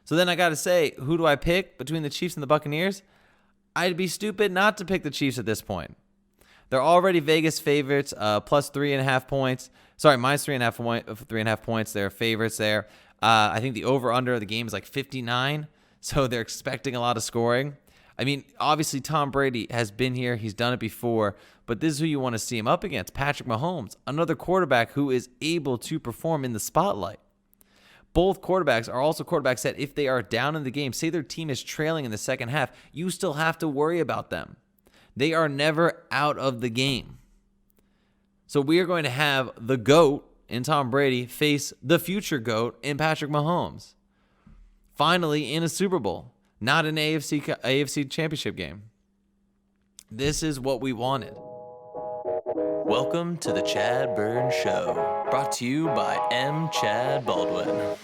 So then I got to say, who do I pick between the Chiefs and the Buccaneers? I'd be stupid not to pick the Chiefs at this point. They're already Vegas favorites, plus 3.5 points. Sorry, minus 3.5 points. They're favorites there. I think the over-under of the game is like 59, so they're expecting a lot of scoring. I mean, obviously Tom Brady has been here. He's done it before, but this is who you want to see him up against, Patrick Mahomes, another quarterback who is able to perform in the spotlight. Both quarterbacks are also quarterbacks that if they are down in the game, say their team is trailing in the second half, you still have to worry about them. They are never out of the game. So we are going to have the GOAT in Tom Brady face the future GOAT in Patrick Mahomes. Finally, in a Super Bowl, not an AFC Championship game. This is what we wanted. Welcome to the ChadBurn Show, brought to you by M. Chad Baldwin.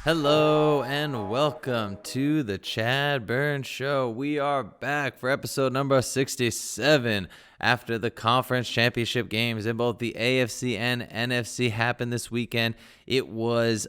Hello and welcome to the ChadBurn Show. We are back for episode number 67 after the conference championship games in both the AFC and NFC happened this weekend. It was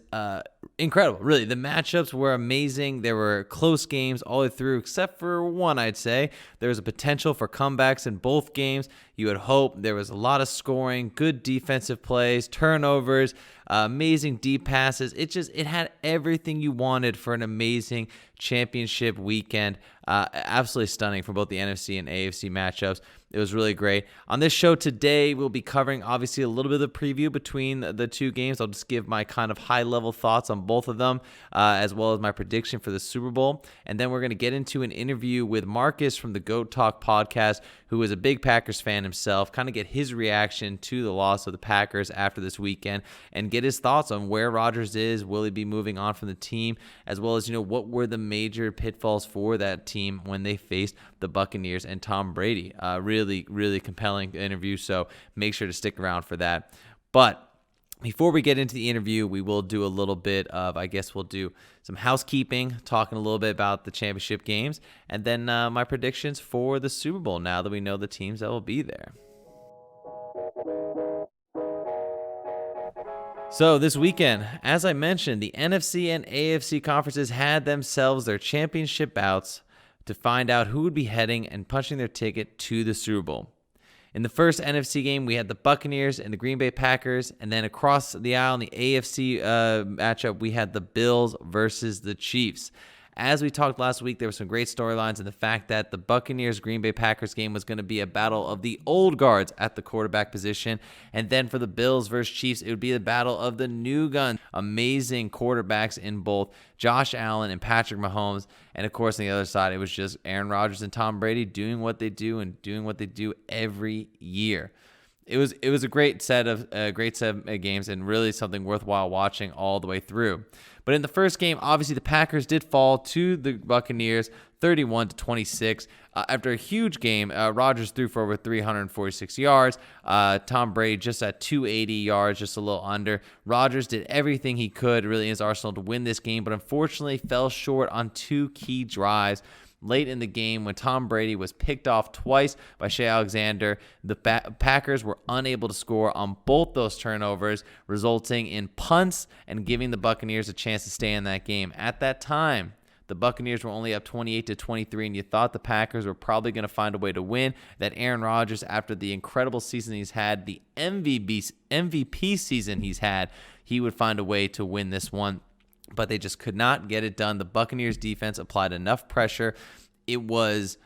incredible. Really, the matchups were amazing. There were close games all the way through, except for one, I'd say. There was a potential for comebacks in both games. You would hope. There was a lot of scoring, good defensive plays, turnovers, amazing deep passes. It had everything you wanted for an amazing championship weekend. Absolutely stunning for both the NFC and AFC matchups. It was really great. On this show today, we'll be covering obviously a little bit of the preview between the two games. I'll just give my kind of high-level thoughts on both of them, as well as my prediction for the Super Bowl. And then we're going to get into an interview with Marcus from the GOAT Talk podcast, who is a big Packers fan himself, kind of get his reaction to the loss of the Packers after this weekend and get his thoughts on where Rodgers is. Will he be moving on from the team, as well as, what were the major pitfalls for that team when they faced the Buccaneers and Tom Brady. Really, really compelling interview, so make sure to stick around for that. But before we get into the interview, we will do a little bit of, we'll do some housekeeping, talking a little bit about the championship games, and then my predictions for the Super Bowl now that we know the teams that will be there. So this weekend, as I mentioned, the NFC and AFC conferences had themselves their championship bouts to find out who would be heading and punching their ticket to the Super Bowl. In the first NFC game, we had the Buccaneers and the Green Bay Packers, and then across the aisle in the AFC matchup, we had the Bills versus the Chiefs. As we talked last week, there were some great storylines in the fact that the Buccaneers-Green Bay Packers game was going to be a battle of the old guards at the quarterback position. And then for the Bills versus Chiefs, it would be the battle of the new guns. Amazing quarterbacks in both Josh Allen and Patrick Mahomes. And, of course, on the other side, it was just Aaron Rodgers and Tom Brady doing what they do and doing what they do every year. It was a great set of games and really something worthwhile watching all the way through. But in the first game, obviously the Packers did fall to the Buccaneers 31-26. After a huge game, Rodgers threw for over 346 yards. Tom Brady just at 280 yards, just a little under. Rodgers did everything he could really in his arsenal to win this game, but unfortunately fell short on two key drives. Late in the game, when Tom Brady was picked off twice by Shea Alexander, the Packers were unable to score on both those turnovers, resulting in punts and giving the Buccaneers a chance to stay in that game. At that time, the Buccaneers were only up 28-23, and you thought the Packers were probably going to find a way to win. That Aaron Rodgers, after the incredible season he's had, the MVP season he's had, he would find a way to win this one. But they just could not get it done. The Buccaneers defense applied enough pressure. It was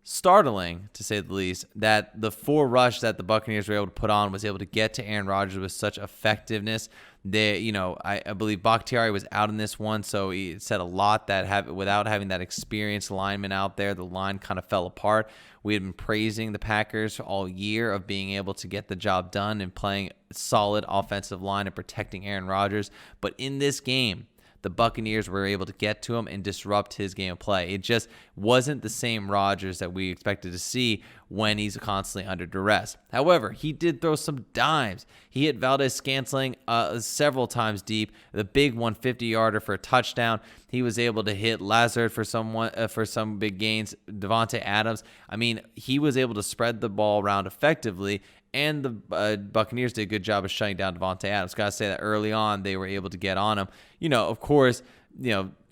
startling, to say the least, that the four rush that the Buccaneers were able to put on was able to get to Aaron Rodgers with such effectiveness. I believe Bakhtiari was out in this one, so he said a lot that without having that experienced lineman out there, the line kind of fell apart. We had been praising the Packers all year of being able to get the job done and playing solid offensive line and protecting Aaron Rodgers. But in this game, the Buccaneers were able to get to him and disrupt his game of play. It just wasn't the same Rodgers that we expected to see when he's constantly under duress. However, he did throw some dimes. He hit Valdez-Scantling several times deep, the big 150-yarder for a touchdown. He was able to hit Lazard for some big gains. Devontae Adams, I mean, he was able to spread the ball around effectively, and the Buccaneers did a good job of shutting down Devontae Adams. Got to say that early on they were able to get on him. Of course,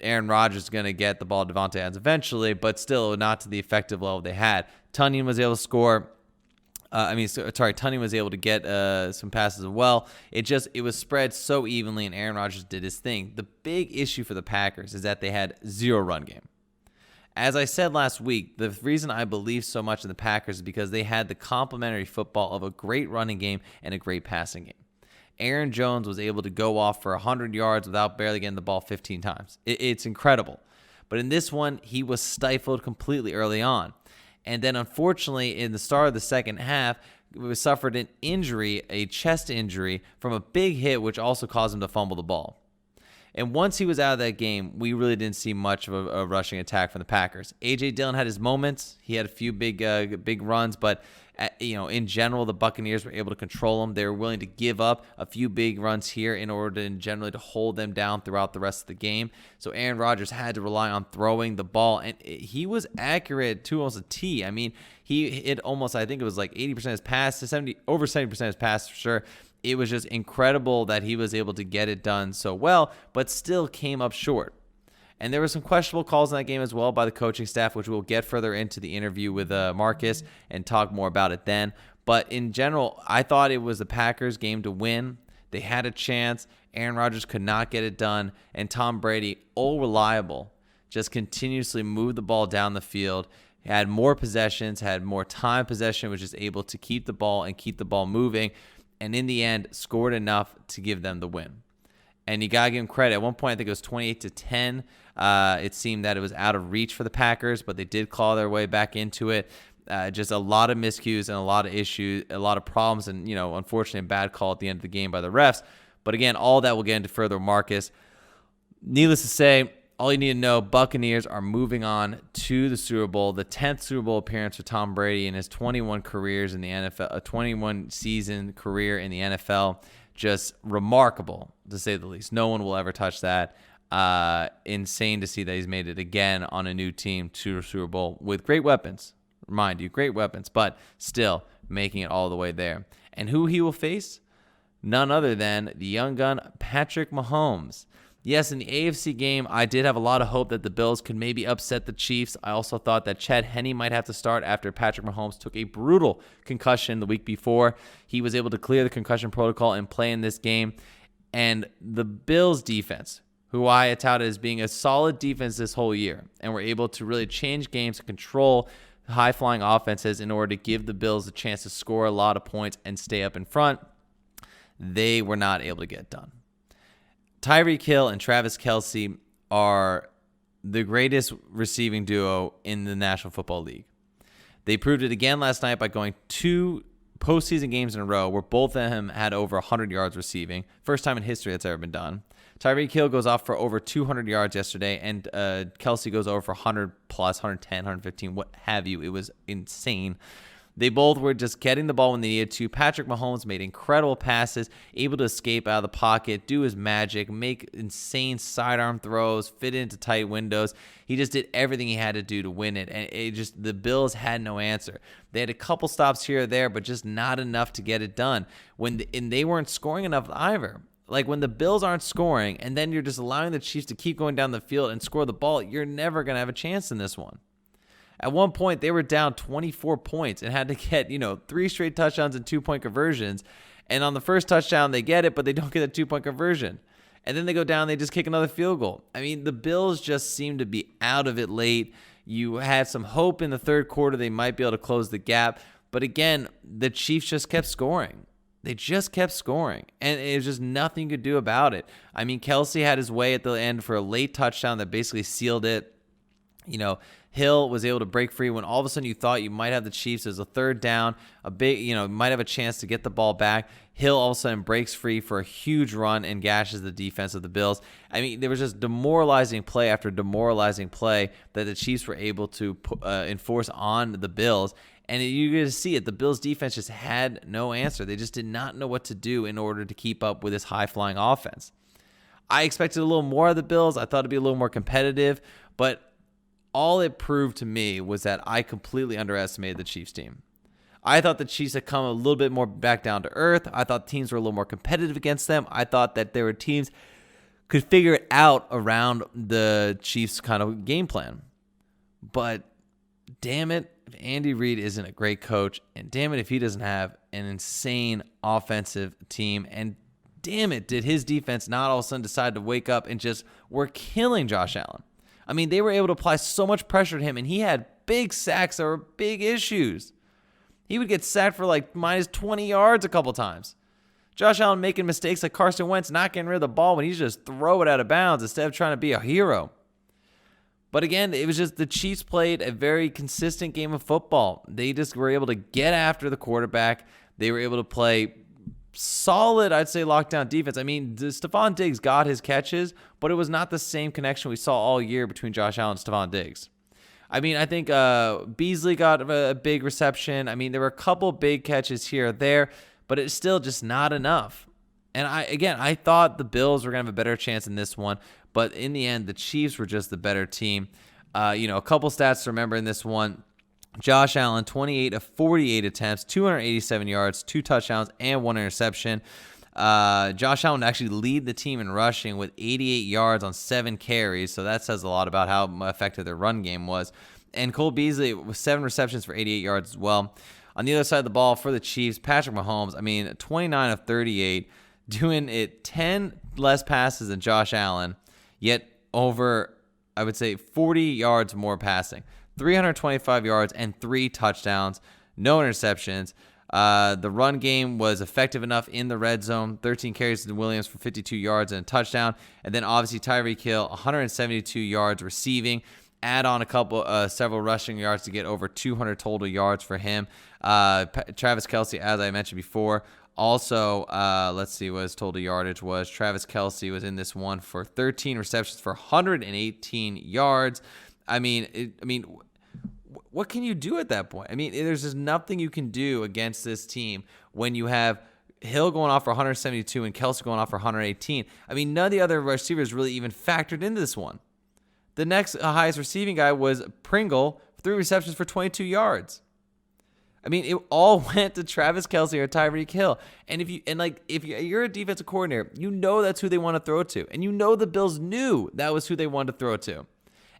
Aaron Rodgers is going to get the ball to Devontae Adams eventually, but still not to the effective level they had. Tunyon was able to score. Tunyon was able to get some passes as well. It was spread so evenly, and Aaron Rodgers did his thing. The big issue for the Packers is that they had zero run game. As I said last week, the reason I believe so much in the Packers is because they had the complementary football of a great running game and a great passing game. Aaron Jones was able to go off for 100 yards without barely getting the ball 15 times. It's incredible. But in this one, he was stifled completely early on. And then, unfortunately, in the start of the second half, he suffered an injury, a chest injury, from a big hit, which also caused him to fumble the ball. And once he was out of that game, we really didn't see much of a rushing attack from the Packers. A.J. Dillon had his moments. He had a few big runs, but in general, the Buccaneers were able to control him. They were willing to give up a few big runs here in order to generally to hold them down throughout the rest of the game. So Aaron Rodgers had to rely on throwing the ball, and he was accurate to almost a T. I mean, he hit almost, I think it was like 80% of his passes, over 70% of his passes for sure. It was just incredible that he was able to get it done so well, but still came up short. And there were some questionable calls in that game as well by the coaching staff, which we'll get further into the interview with Marcus and talk more about it then. But in general, I thought it was the Packers' game to win. They had a chance. Aaron Rodgers could not get it done. And Tom Brady, all reliable, just continuously moved the ball down the field, had more possessions, had more time possession, was just able to keep the ball and keep the ball moving. And in the end, scored enough to give them the win. And you got to give him credit. At one point, I think it was 28-10. It seemed that it was out of reach for the Packers, but they did claw their way back into it. Just a lot of miscues and a lot of issues, a lot of problems, and, unfortunately, a bad call at the end of the game by the refs. But again, all that we'll get into further with Marcus. Needless to say, all you need to know, Buccaneers are moving on to the Super Bowl, the 10th Super Bowl appearance for Tom Brady in his 21 careers in the NFL, a 21-season career in the NFL. Just remarkable, to say the least. No one will ever touch that. Insane to see that he's made it again on a new team to the Super Bowl with great weapons. Mind you, great weapons, but still making it all the way there. And who he will face? None other than the young gun, Patrick Mahomes. Yes, in the AFC game, I did have a lot of hope that the Bills could maybe upset the Chiefs. I also thought that Chad Henne might have to start after Patrick Mahomes took a brutal concussion the week before. He was able to clear the concussion protocol and play in this game. And the Bills defense, who I touted as being a solid defense this whole year, and were able to really change games and control high-flying offenses in order to give the Bills a chance to score a lot of points and stay up in front, they were not able to get it done. Tyreek Hill and Travis Kelce are the greatest receiving duo in the National Football League. They proved it again last night by going 2 postseason games in a row where both of them had over 100 yards receiving. First time in history that's ever been done. Tyreek Hill goes off for over 200 yards yesterday, and Kelce goes over for 100 plus, 110, 115, what have you. It was insane. They both were just getting the ball when they needed to. Patrick Mahomes made incredible passes, able to escape out of the pocket, do his magic, make insane sidearm throws, fit into tight windows. He just did everything he had to do to win it, and the Bills had no answer. They had a couple stops here or there, but just not enough to get it done. And they weren't scoring enough either. Like, when the Bills aren't scoring, and then you're just allowing the Chiefs to keep going down the field and score the ball, you're never going to have a chance in this one. At one point, they were down 24 points and had to get, 3 straight touchdowns and 2-point conversions. And on the first touchdown, they get it, but they don't get a 2-point conversion. And then they go down, they just kick another field goal. I mean, the Bills just seem to be out of it late. You had some hope in the third quarter they might be able to close the gap. But again, the Chiefs just kept scoring. They just kept scoring, and it was just nothing you could do about it. I mean, Kelce had his way at the end for a late touchdown that basically sealed it. Hill was able to break free when all of a sudden you thought you might have the Chiefs as a third down, might have a chance to get the ball back. Hill all of a sudden breaks free for a huge run and gashes the defense of the Bills. I mean, there was just demoralizing play after demoralizing play that the Chiefs were able to enforce on the Bills. And you're going to see it. The Bills' defense just had no answer. They just did not know what to do in order to keep up with this high-flying offense. I expected a little more of the Bills. I thought it'd be a little more competitive, but all it proved to me was that I completely underestimated the Chiefs team. I thought the Chiefs had come a little bit more back down to earth. I thought teams were a little more competitive against them. I thought that there were teams could figure it out around the Chiefs' kind of game plan. But damn it, if Andy Reid isn't a great coach, and damn it if he doesn't have an insane offensive team, and damn it, did his defense not all of a sudden decide to wake up and just were killing Josh Allen. I mean, they were able to apply so much pressure to him, and he had big sacks that were big issues. He would get sacked for like minus 20 yards a couple times. Josh Allen making mistakes like Carson Wentz not getting rid of the ball when he just throw it out of bounds instead of trying to be a hero. But again, it was just the Chiefs played a very consistent game of football. They just were able to get after the quarterback. They were able to play solid, I'd say, lockdown defense. I mean, Stephon Diggs got his catches, but it was not the same connection we saw all year between Josh Allen and Stephon Diggs. I mean, I think Beasley got a big reception. I mean, there were a couple big catches here or there, but it's still just not enough. And I thought the Bills were going to have a better chance in this one, but in the end, the Chiefs were just the better team. A couple stats to remember in this one. Josh Allen, 28 of 48 attempts, 287 yards, 2 touchdowns, and 1 interception. Josh Allen actually lead the team in rushing with 88 yards on 7 carries, so that says a lot about how effective their run game was. And Cole Beasley with 7 receptions for 88 yards as well. On the other side of the ball for the Chiefs, Patrick Mahomes, 29 of 38, doing it 10 less passes than Josh Allen, yet over, I would say, 40 yards more passing. 325 yards and 3 touchdowns, no interceptions. The run game was effective enough in the red zone. 13 carries to Williams for 52 yards and a touchdown. And then obviously Tyreek Hill, 172 yards receiving. Add on several rushing yards to get over 200 total yards for him. Travis Kelce, as I mentioned before, also, let's see what his total yardage was. Travis Kelce was in this one for 13 receptions for 118 yards. What can you do at that point? I mean, there's just nothing you can do against this team when you have Hill going off for 172 and Kelce going off for 118. I mean, none of the other receivers really even factored into this one. The next highest receiving guy was Pringle, 3 receptions for 22 yards. I mean, it all went to Travis Kelce or Tyreek Hill. And if you're a defensive coordinator, you know that's who they want to throw to. And you know the Bills knew that was who they wanted to throw to.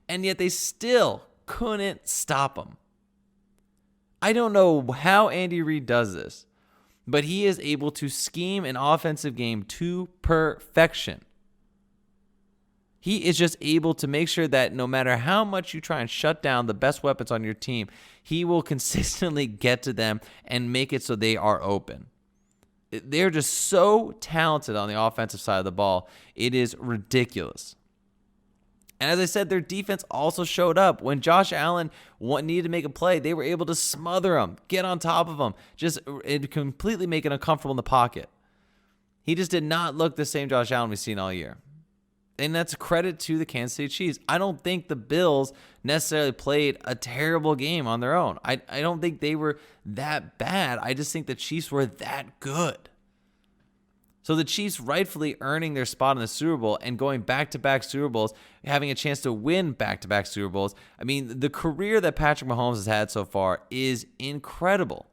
And yet they still couldn't stop him. I don't know how Andy Reid does this, but he is able to scheme an offensive game to perfection. He is just able to make sure that no matter how much you try and shut down the best weapons on your team, he will consistently get to them and make it so they are open. They're just so talented on the offensive side of the ball. It is ridiculous. And as I said, their defense also showed up. When Josh Allen needed to make a play, they were able to smother him, get on top of him, just completely make it uncomfortable in the pocket. He just did not look the same Josh Allen we've seen all year. And that's a credit to the Kansas City Chiefs. I don't think the Bills necessarily played a terrible game on their own. I don't think they were that bad. I just think the Chiefs were that good. So the Chiefs rightfully earning their spot in the Super Bowl and going back-to-back Super Bowls, having a chance to win back-to-back Super Bowls. I mean, the career that Patrick Mahomes has had so far is incredible.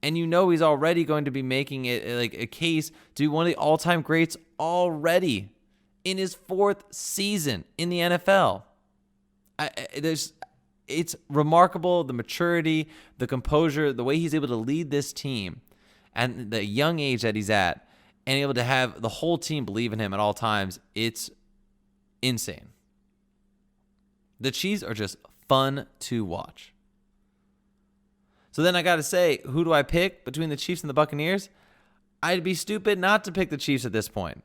And you know he's already going to be making it like a case to be one of the all-time greats already in his 4th season in the NFL. It's remarkable, the maturity, the composure, the way he's able to lead this team and the young age that he's at, and able to have the whole team believe in him at all times. It's insane. The Chiefs are just fun to watch. So then I got to say, who do I pick between the Chiefs and the Buccaneers? I'd be stupid not to pick the Chiefs at this point.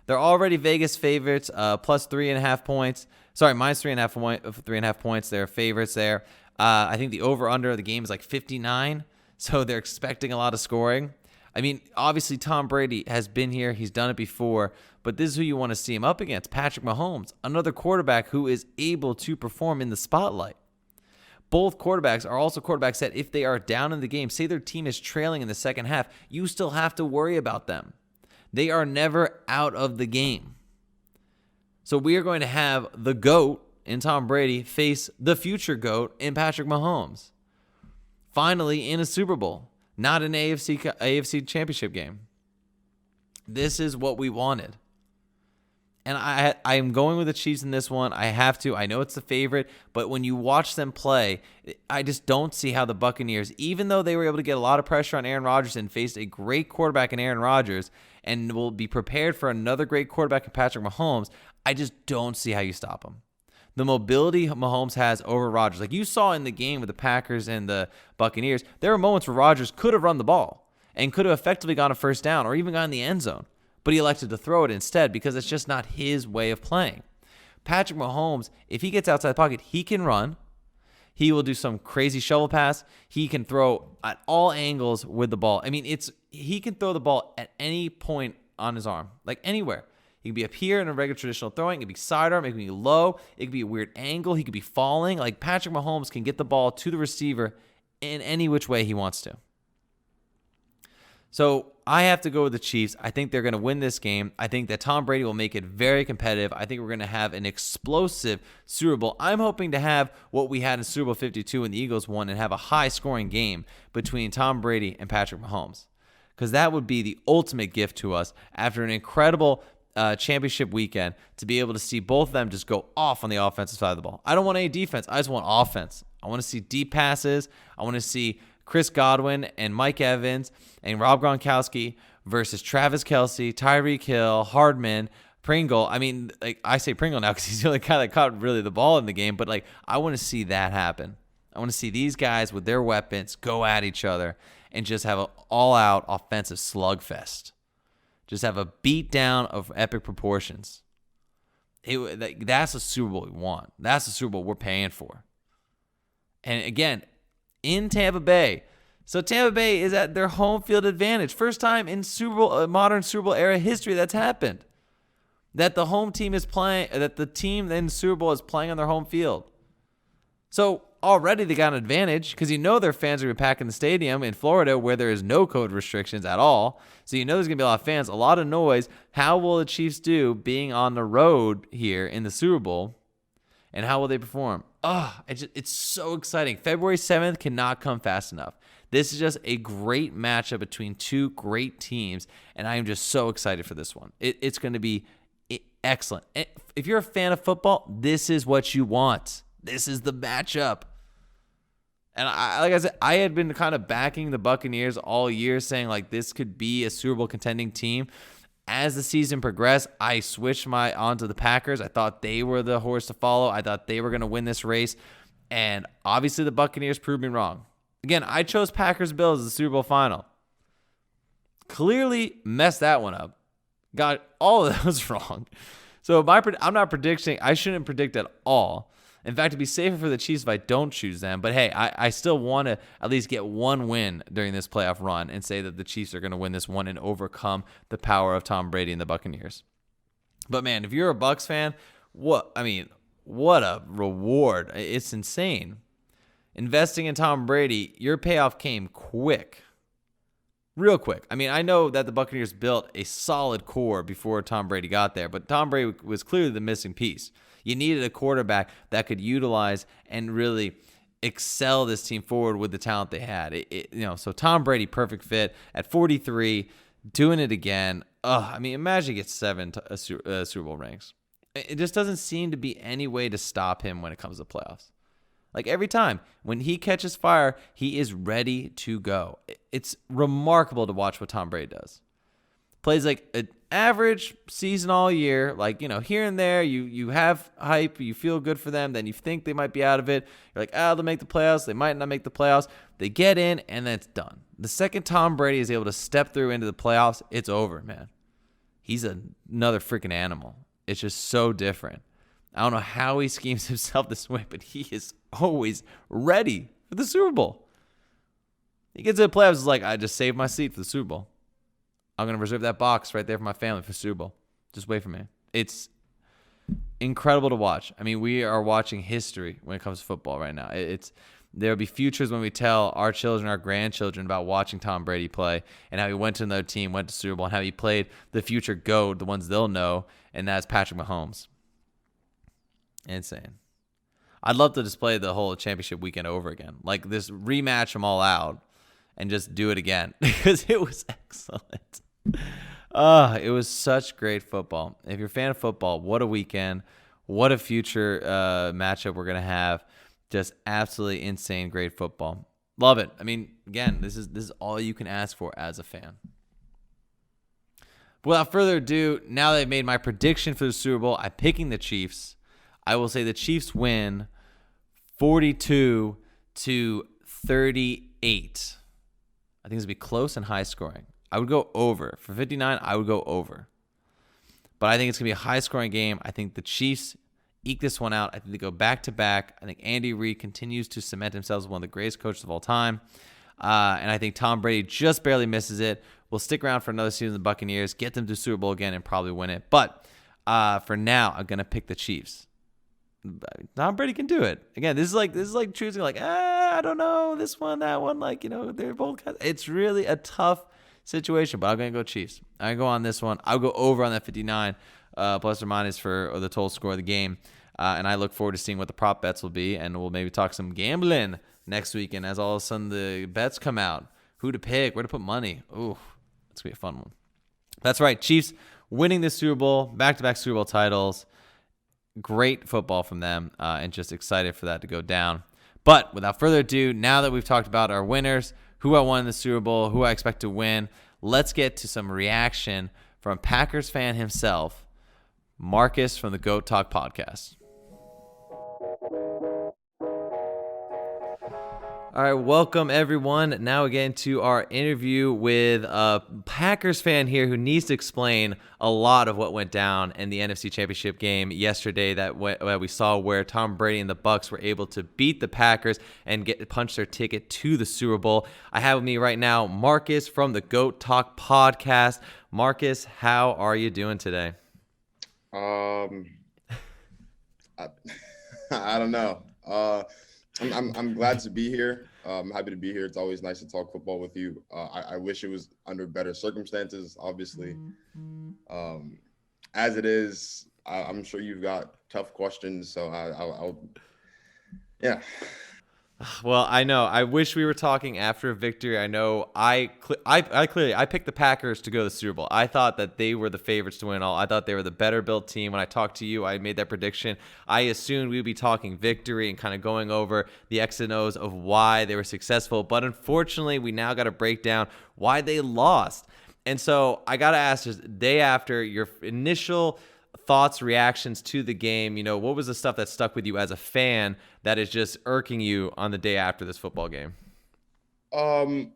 They're already Vegas favorites, plus 3.5 points. Sorry, minus 3.5 points. They're favorites there. I think the over-under of the game is like 59, so they're expecting a lot of scoring. I mean, obviously Tom Brady has been here. He's done it before, but this is who you want to see him up against, Patrick Mahomes, another quarterback who is able to perform in the spotlight. Both quarterbacks are also quarterbacks that if they are down in the game, say their team is trailing in the second half, you still have to worry about them. They are never out of the game. So we are going to have the GOAT in Tom Brady face the future GOAT in Patrick Mahomes. Finally, in a Super Bowl, not an AFC Championship game. This is what we wanted. And I am going with the Chiefs in this one. I have to. I know it's the favorite, but when you watch them play, I just don't see how the Buccaneers, even though they were able to get a lot of pressure on Aaron Rodgers and faced a great quarterback in Aaron Rodgers and will be prepared for another great quarterback in Patrick Mahomes, I just don't see how you stop them. The mobility Mahomes has over Rodgers, like you saw in the game with the Packers and the Buccaneers, there were moments where Rodgers could have run the ball and could have effectively gotten a first down or even gotten the end zone. But he elected to throw it instead because it's just not his way of playing. Patrick Mahomes, if he gets outside the pocket, he can run. He will do some crazy shovel pass. He can throw at all angles with the ball. I mean, he can throw the ball at any point on his arm, like anywhere. He can be up here in a regular traditional throwing. It could be sidearm. It could be low. It could be a weird angle. He could be falling. Like Patrick Mahomes can get the ball to the receiver in any which way he wants to. So I have to go with the Chiefs. I think they're going to win this game. I think that Tom Brady will make it very competitive. I think we're going to have an explosive Super Bowl. I'm hoping to have what we had in Super Bowl 52 when the Eagles won and have a high-scoring game between Tom Brady and Patrick Mahomes, because that would be the ultimate gift to us after an incredible championship weekend to be able to see both of them just go off on the offensive side of the ball. I don't want any defense. I just want offense. I want to see deep passes. I want to see Chris Godwin and Mike Evans and Rob Gronkowski versus Travis Kelce, Tyreek Hill, Hardman, Pringle. I mean, like I say Pringle now because he's the only guy that caught really the ball in the game, but like I want to see that happen. I want to see these guys with their weapons go at each other and just have an all-out offensive slugfest. Just have a beatdown of epic proportions. That's a Super Bowl we want. That's the Super Bowl we're paying for. And again, in Tampa Bay. So Tampa Bay is at their home field advantage. First time in modern Super Bowl era history that's happened. That the home team is playing, that the team in Super Bowl is playing on their home field. So already they got an advantage because their fans are going to be packing the stadium in Florida where there is no COVID restrictions at all. So there's going to be a lot of fans, a lot of noise. How will the Chiefs do being on the road here in the Super Bowl? And how will they perform? It's so exciting. February 7th cannot come fast enough. This is just a great matchup between two great teams, and I am just so excited for this one. It's going to be excellent. If you're a fan of football, this is what you want. This is the matchup. And like I said, I had been kind of backing the Buccaneers all year, saying like this could be a Super Bowl contending team. As the season progressed, I switched onto the Packers. I thought they were the horse to follow. I thought they were going to win this race. And obviously the Buccaneers proved me wrong. Again, I chose Packers-Bills as the Super Bowl final. Clearly messed that one up. Got all of those wrong. So I'm not predicting. I shouldn't predict at all. In fact, it'd be safer for the Chiefs if I don't choose them. But hey, I still want to at least get one win during this playoff run and say that the Chiefs are going to win this one and overcome the power of Tom Brady and the Buccaneers. But man, if you're a Bucs fan, what a reward. It's insane. Investing in Tom Brady, your payoff came quick. Real quick. I mean, I know that the Buccaneers built a solid core before Tom Brady got there, but Tom Brady was clearly the missing piece. You needed a quarterback that could utilize and really excel this team forward with the talent they had. So Tom Brady, perfect fit at 43, doing it again. Imagine he gets 7 Super Bowl rings. It just doesn't seem to be any way to stop him when it comes to playoffs. Like every time when he catches fire, he is ready to go. It's remarkable to watch what Tom Brady does. Plays like an average season all year, like, here and there, you have hype, you feel good for them, then you think they might be out of it. You're like, they'll make the playoffs. They might not make the playoffs. They get in, and then it's done. The second Tom Brady is able to step through into the playoffs, it's over, man. he's another freaking animal. It's just so different. I don't know how he schemes himself this way, but he is always ready for the Super Bowl. He gets to the playoffs, it's like, I just saved my seat for the Super Bowl. I'm going to reserve that box right there for my family for Super Bowl. Just wait for me. It's incredible to watch. I mean, we are watching history when it comes to football right now. There'll be futures when we tell our children, our grandchildren about watching Tom Brady play and how he went to another team, went to Super Bowl, and how he played the future GOAT, the ones they'll know, and that's Patrick Mahomes. Insane. I'd love to just play the whole championship weekend over again. Like this rematch them all out and just do it again because it was excellent. It was such great football. If you're a fan of football, what a weekend. What a future matchup we're going to have. Just absolutely insane, great football. Love it. I mean, again, this is all you can ask for as a fan. But without further ado, now that I've made my prediction for the Super Bowl, I'm picking the Chiefs. I will say the Chiefs win 42-38. I think it's going to be close and high scoring. I would go over. For 59, I would go over. But I think it's going to be a high-scoring game. I think the Chiefs eke this one out. I think they go back-to-back. I think Andy Reid continues to cement himself as one of the greatest coaches of all time. And I think Tom Brady just barely misses it. Will stick around for another season of the Buccaneers, get them to Super Bowl again, and probably win it. But for now, I'm going to pick the Chiefs. Tom Brady can do it. Again, this is like choosing I don't know, this one, that one. They're both. It's really a tough situation, but I'm going to go Chiefs. I'm going to go on this one. I'll go over on that 59 plus or minus for the total score of the game. And I look forward to seeing what the prop bets will be, and we'll maybe talk some gambling next weekend as all of a sudden the bets come out. Who to pick, where to put money. Ooh, it's going to be a fun one. That's right. Chiefs winning the Super Bowl, back-to-back Super Bowl titles. Great football from them, and just excited for that to go down. But without further ado, now that we've talked about our winners, who I won in the Super Bowl, who I expect to win, let's get to some reaction from Packers fan himself, Marcus from the G.O.A.T Talk podcast. All right, welcome everyone. Now again to our interview with a Packers fan here who needs to explain a lot of what went down in the NFC Championship game yesterday that we saw where Tom Brady and the Bucs were able to beat the Packers and punch their ticket to the Super Bowl. I have with me right now Marcus from the G.O.A.T Talk podcast. Marcus, how are you doing today? I don't know. I'm glad to be here. I'm happy to be here. It's always nice to talk football with you. I wish it was under better circumstances, obviously. As it is, I'm sure you've got tough questions, so I'll yeah. Well, I know. I wish we were talking after a victory. I know I picked the Packers to go to the Super Bowl. I thought that they were the favorites to win all. I thought they were the better built team. When I talked to you, I made that prediction. I assumed we'd be talking victory and kind of going over the X and O's of why they were successful. But unfortunately, we now got to break down why they lost. And so I got to ask, just day after, your initial thoughts, reactions to the game. What was the stuff that stuck with you as a fan that is just irking you on the day after this football game? Well,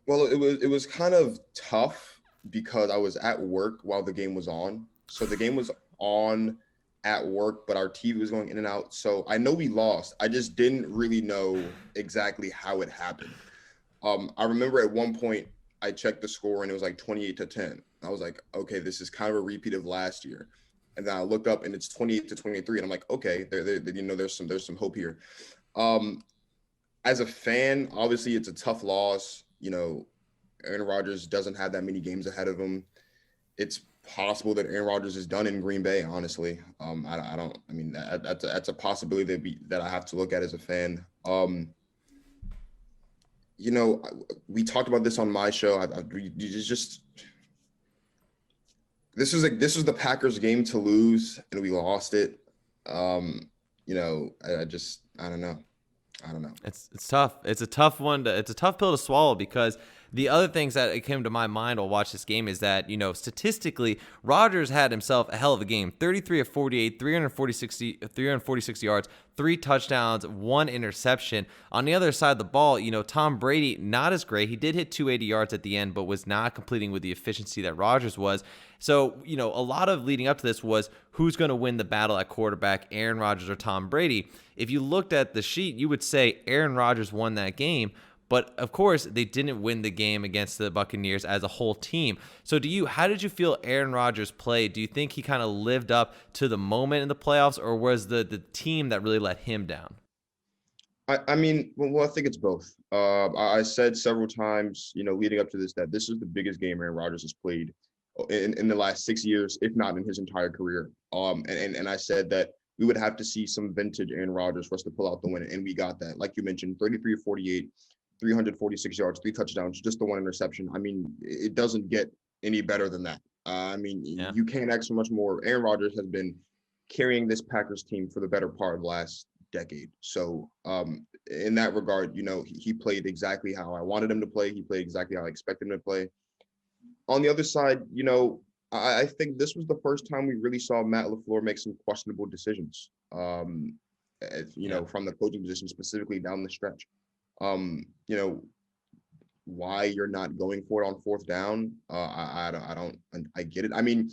it was kind of tough because I was at work while the game was on. So the game was on at work, but our TV was going in and out. So I know we lost. I just didn't really know exactly how it happened. I remember at one point I checked the score and it was like 28-10. I was like, okay, this is kind of a repeat of last year. And then I look up and it's 28-23, and I'm like, okay, there's some hope here. As a fan, obviously it's a tough loss. Aaron Rodgers doesn't have that many games ahead of him. It's possible that Aaron Rodgers is done in Green Bay. Honestly, that's a possibility that I have to look at as a fan. We talked about this on my show. This was the Packers game to lose, and we lost it. I don't know. It's tough. It's a tough one. It's a tough pill to swallow because the other things that came to my mind while watching this game is that, statistically, Rodgers had himself a hell of a game. 33 of 48, 346 yards, 3 touchdowns, 1 interception. On the other side of the ball, Tom Brady, not as great. He did hit 280 yards at the end, but was not completing with the efficiency that Rodgers was. So, a lot of leading up to this was who's going to win the battle at quarterback, Aaron Rodgers or Tom Brady. If you looked at the sheet, you would say Aaron Rodgers won that game. But of course, they didn't win the game against the Buccaneers as a whole team. So how did you feel Aaron Rodgers played? Do you think he kind of lived up to the moment in the playoffs, or was the team that really let him down? I mean, well, I think it's both. I said several times, leading up to this, that this is the biggest game Aaron Rodgers has played in the last 6 years, if not in his entire career. And I said that we would have to see some vintage Aaron Rodgers for us to pull out the win, and we got that. Like you mentioned, 33 or 48, 346 yards, 3 touchdowns, just the 1 interception. I mean, it doesn't get any better than that. You can't ask for much more. Aaron Rodgers has been carrying this Packers team for the better part of the last decade. So in that regard, he played exactly how I wanted him to play. He played exactly how I expected him to play. On the other side, I think this was the first time we really saw Matt LaFleur make some questionable decisions, from the coaching position, specifically down the stretch. Why you're not going for it on 4th down, I get it. I mean,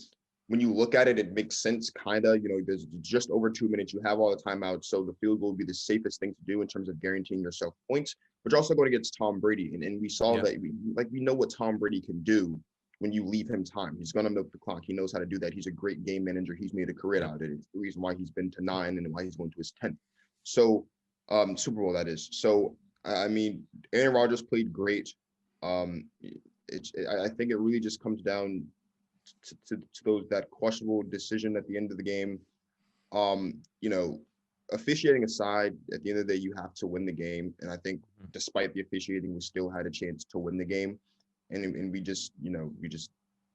when you look at it, it makes sense, kind of. There's just over 2 minutes. You have all the timeouts, so the field goal would be the safest thing to do in terms of guaranteeing yourself points. But you're also going against Tom Brady, and we saw that. We know what Tom Brady can do when you leave him time. He's going to milk the clock. He knows how to do that. He's a great game manager. He's made a career out of it. It's the reason why he's been to 9 and why he's going to his 10th. So, Super Bowl, that is. So, I mean, Aaron Rodgers played great. I think it really just comes down to that questionable decision at the end of the game. Officiating aside, at the end of the day, you have to win the game. And I think despite the officiating, we still had a chance to win the game. And we just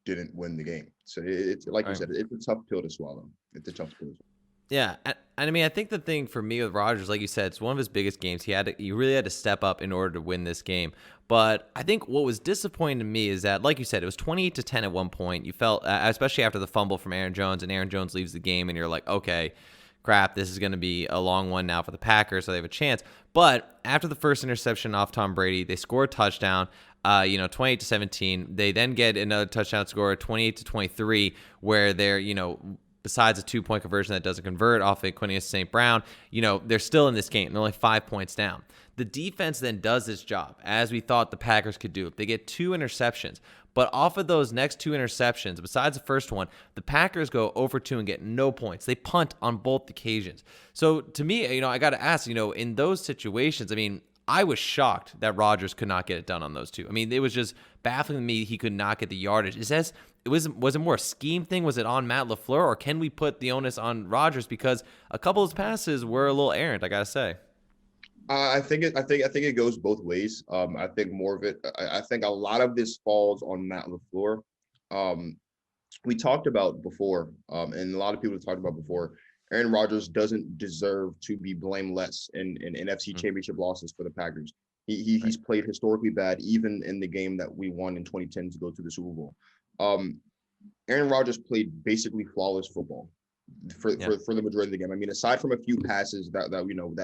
didn't win the game. So it's like you said, it's a tough pill to swallow. It's a tough pill to swallow. Yeah, and I mean, I think the thing for me with Rodgers, like you said, it's one of his biggest games. He really had to step up in order to win this game. But I think what was disappointing to me is that, like you said, it was 28-10 at one point. You felt, especially after the fumble from Aaron Jones, and Aaron Jones leaves the game, and you're like, okay, crap, this is going to be a long one now for the Packers, so they have a chance. But after the first interception off Tom Brady, they score a touchdown. 28-17. They then get another touchdown score, 28-23, where they're, besides a 2-point conversion that doesn't convert off of Quinius St. Brown, they're still in this game. They're only 5 points down. The defense then does its job, as we thought the Packers could do. They get 2 interceptions. But off of those next 2 interceptions, besides the first one, the Packers go over 2 and get no points. They punt on both occasions. So to me, I got to ask, in those situations, I mean, I was shocked that Rodgers could not get it done on those 2. I mean, it was just baffling to me he could not get the yardage. Was it more a scheme thing? Was it on Matt LaFleur, or can we put the onus on Rodgers because a couple of his passes were a little errant? I gotta say. I think it goes both ways. I think more of it. I think a lot of this falls on Matt LaFleur. We talked about before, and a lot of people have talked about before. Aaron Rodgers doesn't deserve to be blameless in NFC Championship losses for the Packers. He's played historically bad, even in the game that we won in 2010 to go to the Super Bowl. Aaron Rodgers played basically flawless football for the majority of the game. I mean, aside from a few passes that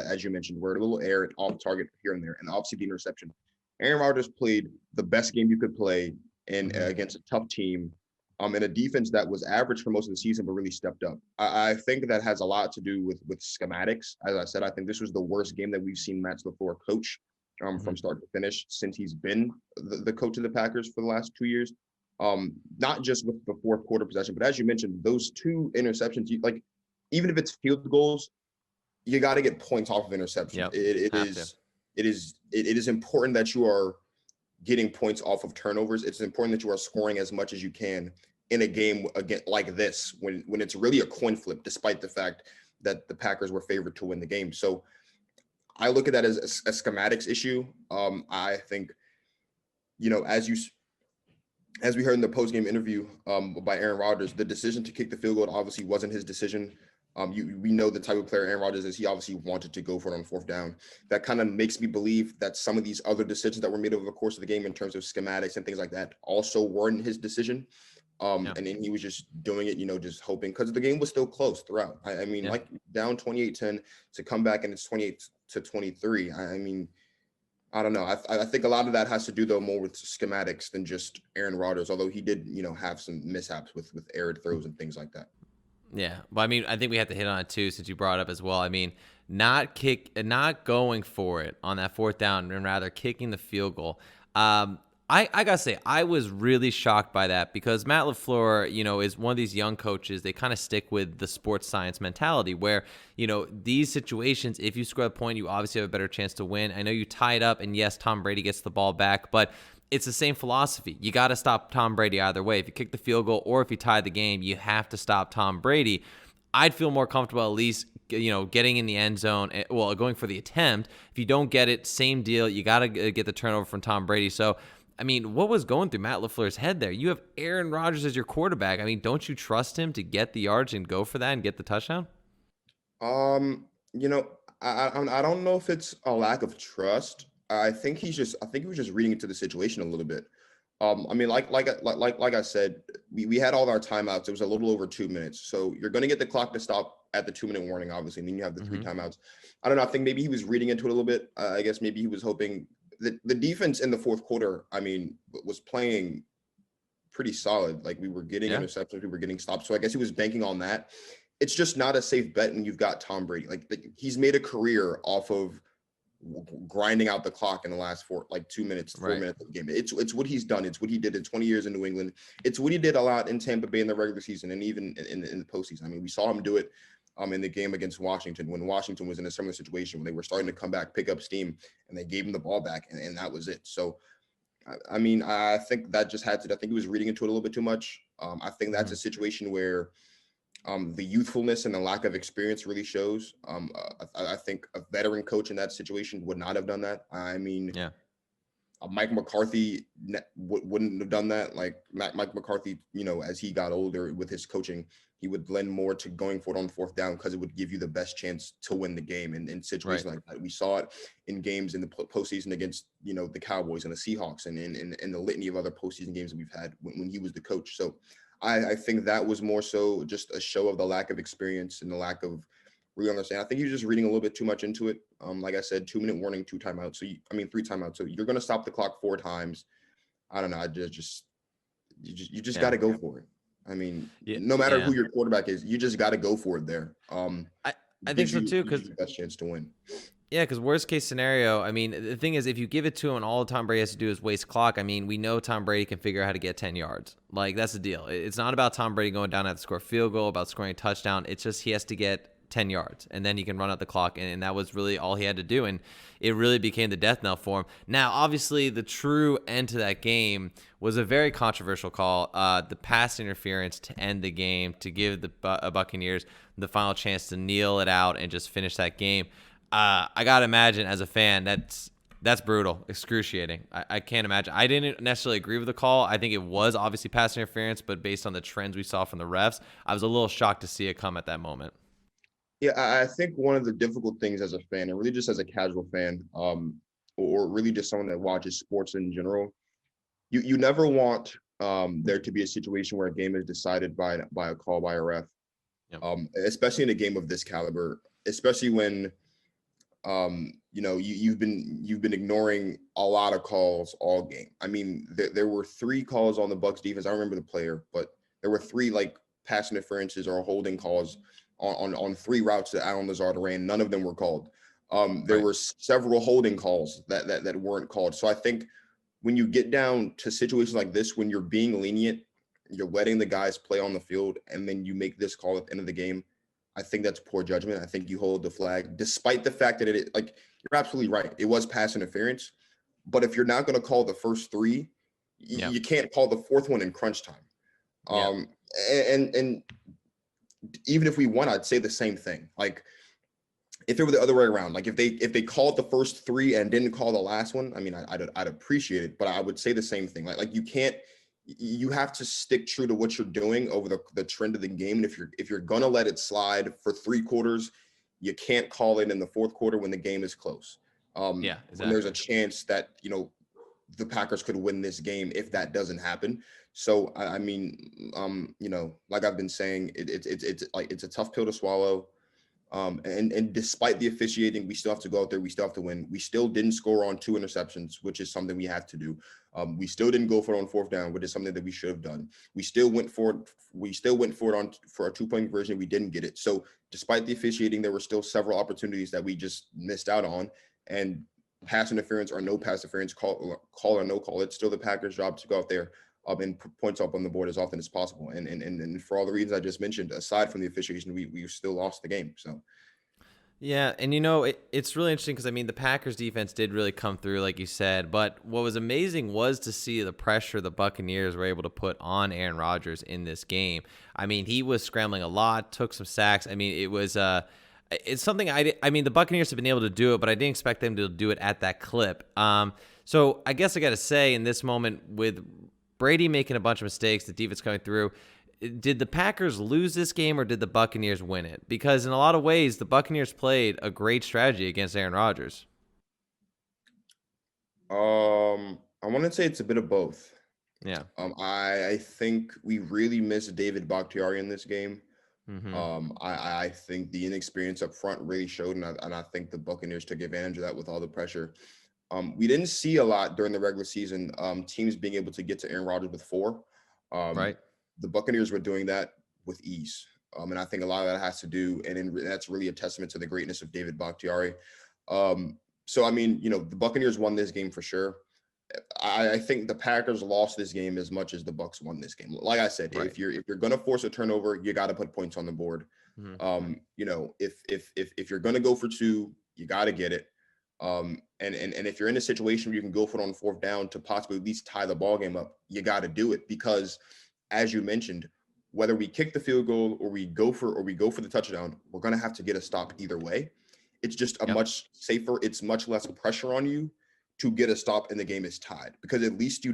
as you mentioned, were a little errant, off target here and there, and obviously the interception, Aaron Rodgers played the best game you could play against a tough team. In a defense that was average for most of the season, but really stepped up. I think that has a lot to do with schematics. As I said, I think this was the worst game that we've seen Matt LaFleur coach from start to finish since he's been the coach of the Packers for the last 2 years. Not just with the 4th quarter possession, but as you mentioned, those 2 interceptions, even if it's field goals, you got to get points off of interception. Yep. It is important that you are getting points off of turnovers. It's important that you are scoring as much as you can in a game again like this, when it's really a coin flip, despite the fact that the Packers were favored to win the game. So I look at that as a schematics issue. I think, as we heard in the post-game interview by Aaron Rodgers, the decision to kick the field goal obviously wasn't his decision. We know the type of player Aaron Rodgers is. He obviously wanted to go for it on 4th down. That kind of makes me believe that some of these other decisions that were made over the course of the game in terms of schematics and things like that also weren't his decision. And then he was just doing it, just hoping, because the game was still close throughout. I mean, like down 28-10 to come back and it's 28-23. I mean, I don't know. I think a lot of that has to do though more with schematics than just Aaron Rodgers. Although he did, have some mishaps with arid throws and things like that. Yeah, but I mean, I think we have to hit on it too, since you brought it up as well. I mean, not going for it on that fourth down, and rather kicking the field goal. I gotta say, I was really shocked by that, because Matt LaFleur, is one of these young coaches. They kind of stick with the sports science mentality, where these situations, if you score a point, you obviously have a better chance to win. I know you tie it up, and yes, Tom Brady gets the ball back, but it's the same philosophy. You got to stop Tom Brady either way. If you kick the field goal or if you tie the game, you have to stop Tom Brady. I'd feel more comfortable at least, getting in the end zone, well, going for the attempt. If you don't get it, same deal. You got to get the turnover from Tom Brady. So, I mean, what was going through Matt LaFleur's head there? You have Aaron Rodgers as your quarterback. I mean, don't you trust him to get the yards and go for that and get the touchdown? Um, you know, I don't know if it's a lack of trust. I think he was just reading into the situation a little bit. I mean, like I said, we had all our timeouts. It was a little over 2 minutes, so you're going to get the clock to stop at the 2 minute warning, obviously, and then you have the three Mm-hmm. timeouts. I don't know. I think maybe he was reading into it a little bit. I guess maybe he was hoping that the defense in the fourth quarter, I mean, was playing pretty solid. Like we were getting Yeah. interceptions, we were getting stops. So I guess he was banking on that. It's just not a safe bet when you've got Tom Brady. He's made a career off of grinding out the clock in the last 2 minutes, 4 minutes of the game. It's what he's done. It's what he did in 20 years in New England. It's what he did a lot in Tampa Bay in the regular season and even in the postseason. I mean, we saw him do it in the game against Washington when Washington was in a similar situation when they were starting to come back, pick up steam, and they gave him the ball back, and that was it. So I mean, I think that just had to. I think he was reading into it a little bit too much. I think that's a situation where the youthfulness and the lack of experience really shows. I think a veteran coach in that situation would not have done that. I mean, Yeah. Mike McCarthy wouldn't have done that. Like Mike McCarthy, as he got older with his coaching, he would lend more to going for it on fourth down because it would give you the best chance to win the game. And in situations like that, we saw it in games in the postseason against the Cowboys and the Seahawks, and in the litany of other postseason games that we've had when he was the coach. So I think that was more so just a show of the lack of experience and the lack of really understand. I think he was just reading a little bit too much into it. Like I said, 2 minute warning, two timeouts. Three timeouts. So you're going to stop the clock 4 times. I don't know. You just got to go for it. I mean, no matter who your quarterback is, you just got to go for it there. I think so too, because the best chance to win. Yeah, because worst case scenario, I mean, the thing is, if you give it to him and all Tom Brady has to do is waste clock, I mean, we know Tom Brady can figure out how to get 10 yards. Like, that's the deal. It's not about Tom Brady going down at the score field goal, about scoring a touchdown. It's just he has to get 10 yards, and then he can run out the clock, and that was really all he had to do, and it really became the death knell for him. Now, obviously, the true end to that game was a very controversial call, the pass interference to end the game, to give the Buccaneers the final chance to kneel it out and just finish that game. I gotta imagine, as a fan, that's brutal, excruciating. I can't imagine. I didn't necessarily agree with the call. I think it was obviously pass interference, but based on the trends we saw from the refs, I was a little shocked to see it come at that moment. Yeah, I think one of the difficult things as a fan, and really just as a casual fan, or really just someone that watches sports in general, you never want there to be a situation where a game is decided by a call by a ref, Yep. Especially in a game of this caliber, especially when you've been ignoring a lot of calls all game. I mean, there were 3 calls on the Bucs defense. I don't remember the player, but there were 3 pass interferences or holding calls on 3 routes that Alan Lazard ran. None of them were called. There were several holding calls that weren't called. So I think when you get down to situations like this, when you're being lenient, you're letting the guys play on the field, and then you make this call at the end of the game, I think that's poor judgment. I think you hold the flag, despite the fact that you're absolutely right. It was pass interference, but if you're not going to call the first 3, you can't call the 4th one in crunch time. And even if we won, I'd say the same thing. Like, if it were the other way around, like if they called the first 3 and didn't call the last one, I mean, I'd appreciate it, but I would say the same thing. Like you have to stick true to what you're doing over the trend of the game. And if you're gonna let it slide for 3 quarters, you can't call it in the 4th quarter when the game is close. Exactly. When there's a chance that the Packers could win this game if that doesn't happen. So I mean, like I've been saying, it's a tough pill to swallow. And despite the officiating, we still have to go out there. We still have to win. We still didn't score on 2 interceptions, which is something we have to do. We still didn't go for it on 4th down, which is something that we should have done. We still went for it. We still went for it for a 2-point conversion. We didn't get it. So despite the officiating, there were still several opportunities that we just missed out on. And pass interference or no pass interference, call or no call, it's still the Packers' job to go out there and put points up on the board as often as possible. And for all the reasons I just mentioned, aside from the officiation, we still lost the game. So. Yeah, and it's really interesting because, I mean, the Packers defense did really come through, like you said, but what was amazing was to see the pressure the Buccaneers were able to put on Aaron Rodgers in this game. I mean, he was scrambling a lot, took some sacks. I mean, it's something I mean, the Buccaneers have been able to do it, but I didn't expect them to do it at that clip. So I guess I got to say, in this moment, with Brady making a bunch of mistakes, the defense coming through, did the Packers lose this game or did the Buccaneers win it? Because in a lot of ways, the Buccaneers played a great strategy against Aaron Rodgers. I want to say it's a bit of both. Yeah. I think we really missed David Bakhtiari in this game. Mm-hmm. I think the inexperience up front really showed, and I think the Buccaneers took advantage of that with all the pressure. We didn't see a lot during the regular season, teams being able to get to Aaron Rodgers with 4. Right. The Buccaneers were doing that with ease. And I think a lot of that has to do, that's really a testament to the greatness of David Bakhtiari. So, I mean, the Buccaneers won this game for sure. I think the Packers lost this game as much as the Bucs won this game. Like I said, Right. if you're going to force a turnover, you got to put points on the board. Mm-hmm. If you're going to go for 2, you got to get it. And if you're in a situation where you can go for it on 4th down to possibly at least tie the ball game up, you got to do it because, as you mentioned, whether we kick the field goal or we go for the touchdown, we're going to have to get a stop either way. It's just much safer. It's much less pressure on you to get a stop and the game is tied, because at least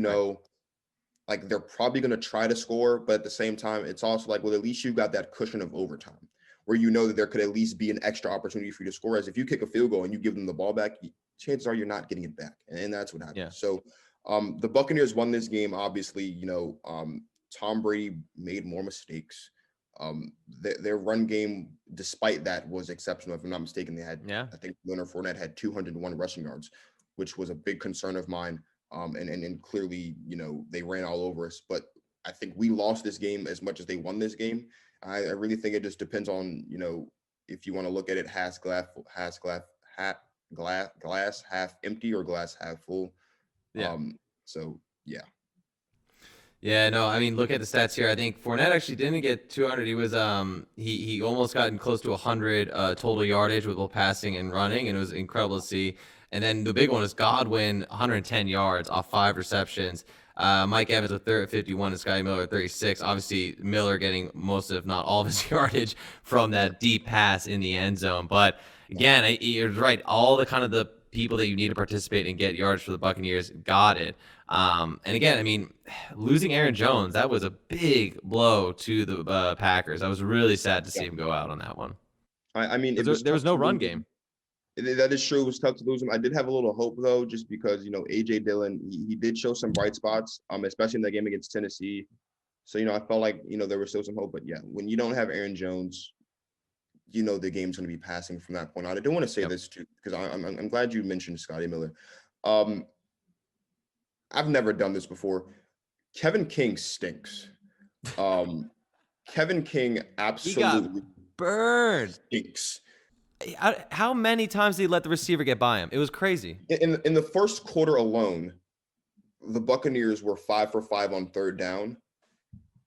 like they're probably going to try to score, but at the same time, it's also like, well, at least you've got that cushion of overtime where that there could at least be an extra opportunity for you to score. As if you kick a field goal and you give them the ball back, chances are you're not getting it back, and that's what happened. Yeah. So the Buccaneers won this game. Obviously, Tom Brady made more mistakes. Their run game, despite that, was exceptional. If I'm not mistaken, they had, I think Leonard Fournette had 201 rushing yards, which was a big concern of mine. And clearly, they ran all over us. But I think we lost this game as much as they won this game. I really think it just depends on, if you want to look at it, glass half empty or glass half full. Yeah. So yeah. Yeah, no, I mean, look at the stats here. I think Fournette actually didn't get 200. He was he almost gotten close to 100 total yardage with both passing and running, and it was incredible to see. And then the big one is Godwin, 110 yards off 5 receptions. Mike Evans with 51 and Scotty Miller 36. Obviously, Miller getting most, if not all, of his yardage from that deep pass in the end zone. But again, you're right. All the kind of the people that you need to participate and get yards for the Buccaneers got it. And again, I mean, losing Aaron Jones, that was a big blow to the Packers. I was really sad to see him go out on that one. I mean, there was no run game. That is true. It was tough to lose him. I did have a little hope, though, just because, A.J. Dillon, he did show some bright spots, especially in that game against Tennessee. So, I felt like, there was still some hope. But, yeah, when you don't have Aaron Jones, the game's going to be passing from that point on. I do want to say this, too, because I'm glad you mentioned Scotty Miller. I've never done this before. Kevin King stinks. Kevin King absolutely burned. Stinks. How many times did he let the receiver get by him? It was crazy. In the first quarter alone, the Buccaneers were 5 for 5 on 3rd down.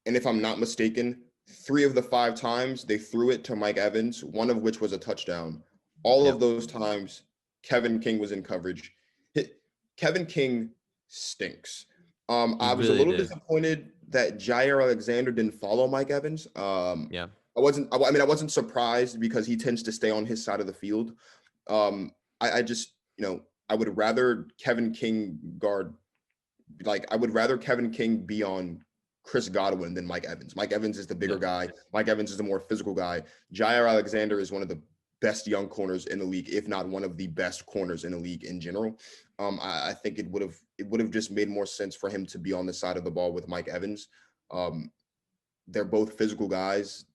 And if I'm not mistaken, 3 of the 5 times they threw it to Mike Evans, one of which was a touchdown. All of those times, Kevin King was in coverage. Kevin King stinks. I was a little disappointed that Jair Alexander didn't follow Mike Evans. I wasn't surprised because he tends to stay on his side of the field. I just, I would rather Kevin King be on Chris Godwin than Mike Evans. Mike Evans is the bigger guy. Mike Evans is the more physical guy. Jair Alexander is one of the best young corners in the league, if not one of the best corners in the league in general. I think it would have just made more sense for him to be on the side of the ball with Mike Evans. They're both physical guys.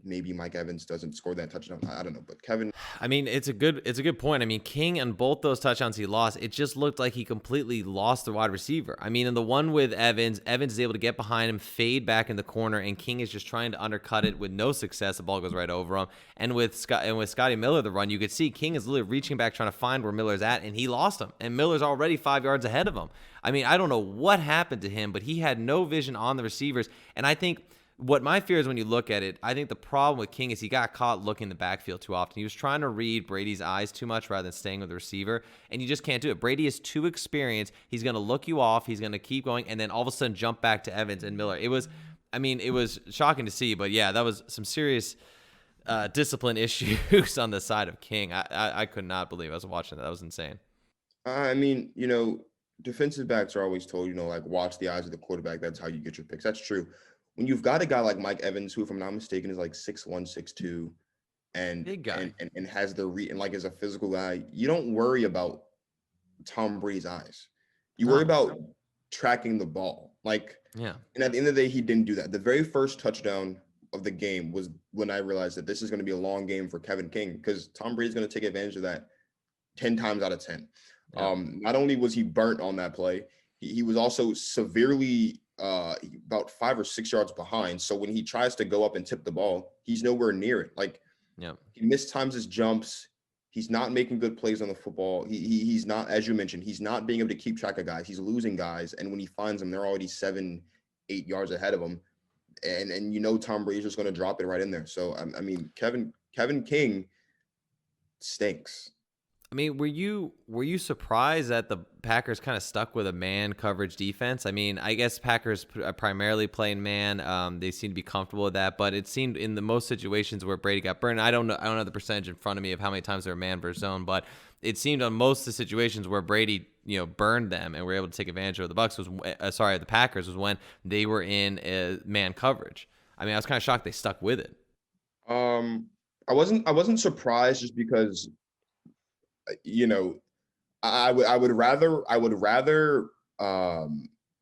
maybe Mike Evans doesn't score that touchdown. I don't know, but Kevin. I mean, it's a good point. I mean, King and both those touchdowns he lost, it just looked like he completely lost the wide receiver. I mean, in the one with Evans is able to get behind him, fade back in the corner, and King is just trying to undercut it with no success. The ball goes right over him. And with Scotty Miller, the run, you could see King is literally reaching back trying to find where Miller's at, and he lost him. And Miller's already 5 yards ahead of him. I mean, I don't know what happened to him, but he had no vision on the receivers. And I think what my fear is when you look at it, I think the problem with King is he got caught looking in the backfield too often. He was trying to read Brady's eyes too much rather than staying with the receiver, and you just can't do it. Brady is too experienced. He's going to look you off. He's going to keep going, and then all of a sudden jump back to Evans and Miller. It was shocking to see, but yeah, that was some serious discipline issues on the side of King. I could not believe I was watching that. That was insane. I mean, defensive backs are always told, like watch the eyes of the quarterback. That's how you get your picks. That's true. When you've got a guy like Mike Evans, who, if I'm not mistaken, is like 6'1", 6'2", and big guy, and has the and like is a physical guy, you don't worry about Tom Brady's eyes. You worry about tracking the ball. Like, yeah. And at the end of the day, he didn't do that. The very first touchdown of the game was when I realized that this is going to be a long game for Kevin King, because Tom Brady's going to take advantage of that 10 times out of 10. Yeah. Not only was he burnt on that play, he was also severely about 5 or 6 yards behind. So when he tries to go up and tip the ball, he's nowhere near it. Like, he mistimes his jumps. He's not making good plays on the football. He's not, as you mentioned, he's not being able to keep track of guys. He's losing guys, and when he finds them, they're already 7-8 yards ahead of him. And Tom Brady's just going to drop it right in there. So I mean, Kevin King stinks. I mean, were you surprised that the Packers kind of stuck with a man coverage defense? I mean, I guess Packers primarily playing man. They seem to be comfortable with that, but it seemed in the most situations where Brady got burned. I don't know the percentage in front of me of how many times they were man versus zone, but it seemed on most of the situations where Brady burned them and were able to take advantage of the the Packers was when they were in man coverage. I mean, I was kind of shocked they stuck with it. I wasn't surprised, just because I would rather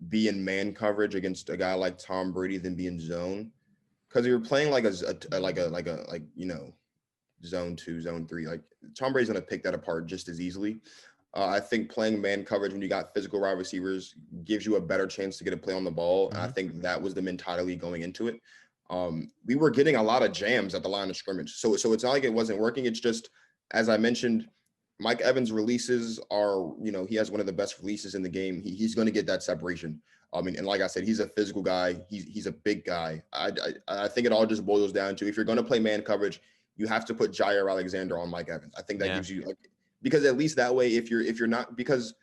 be in man coverage against a guy like Tom Brady than be in zone, because you're playing like zone 2, zone 3. Like, Tom Brady's gonna pick that apart just as easily. I think playing man coverage when you got physical wide receivers gives you a better chance to get a play on the ball. Mm-hmm. And I think that was the mentality going into it. We were getting a lot of jams at the line of scrimmage, so it's not like it wasn't working. It's just, as I mentioned, Mike Evans' releases are, he has one of the best releases in the game. He's going to get that separation. I mean, and like I said, he's a physical guy. He's a big guy. I think it all just boils down to, if you're going to play man coverage, you have to put Jair Alexander on Mike Evans. I think that gives you, because at least that way, if you're not, because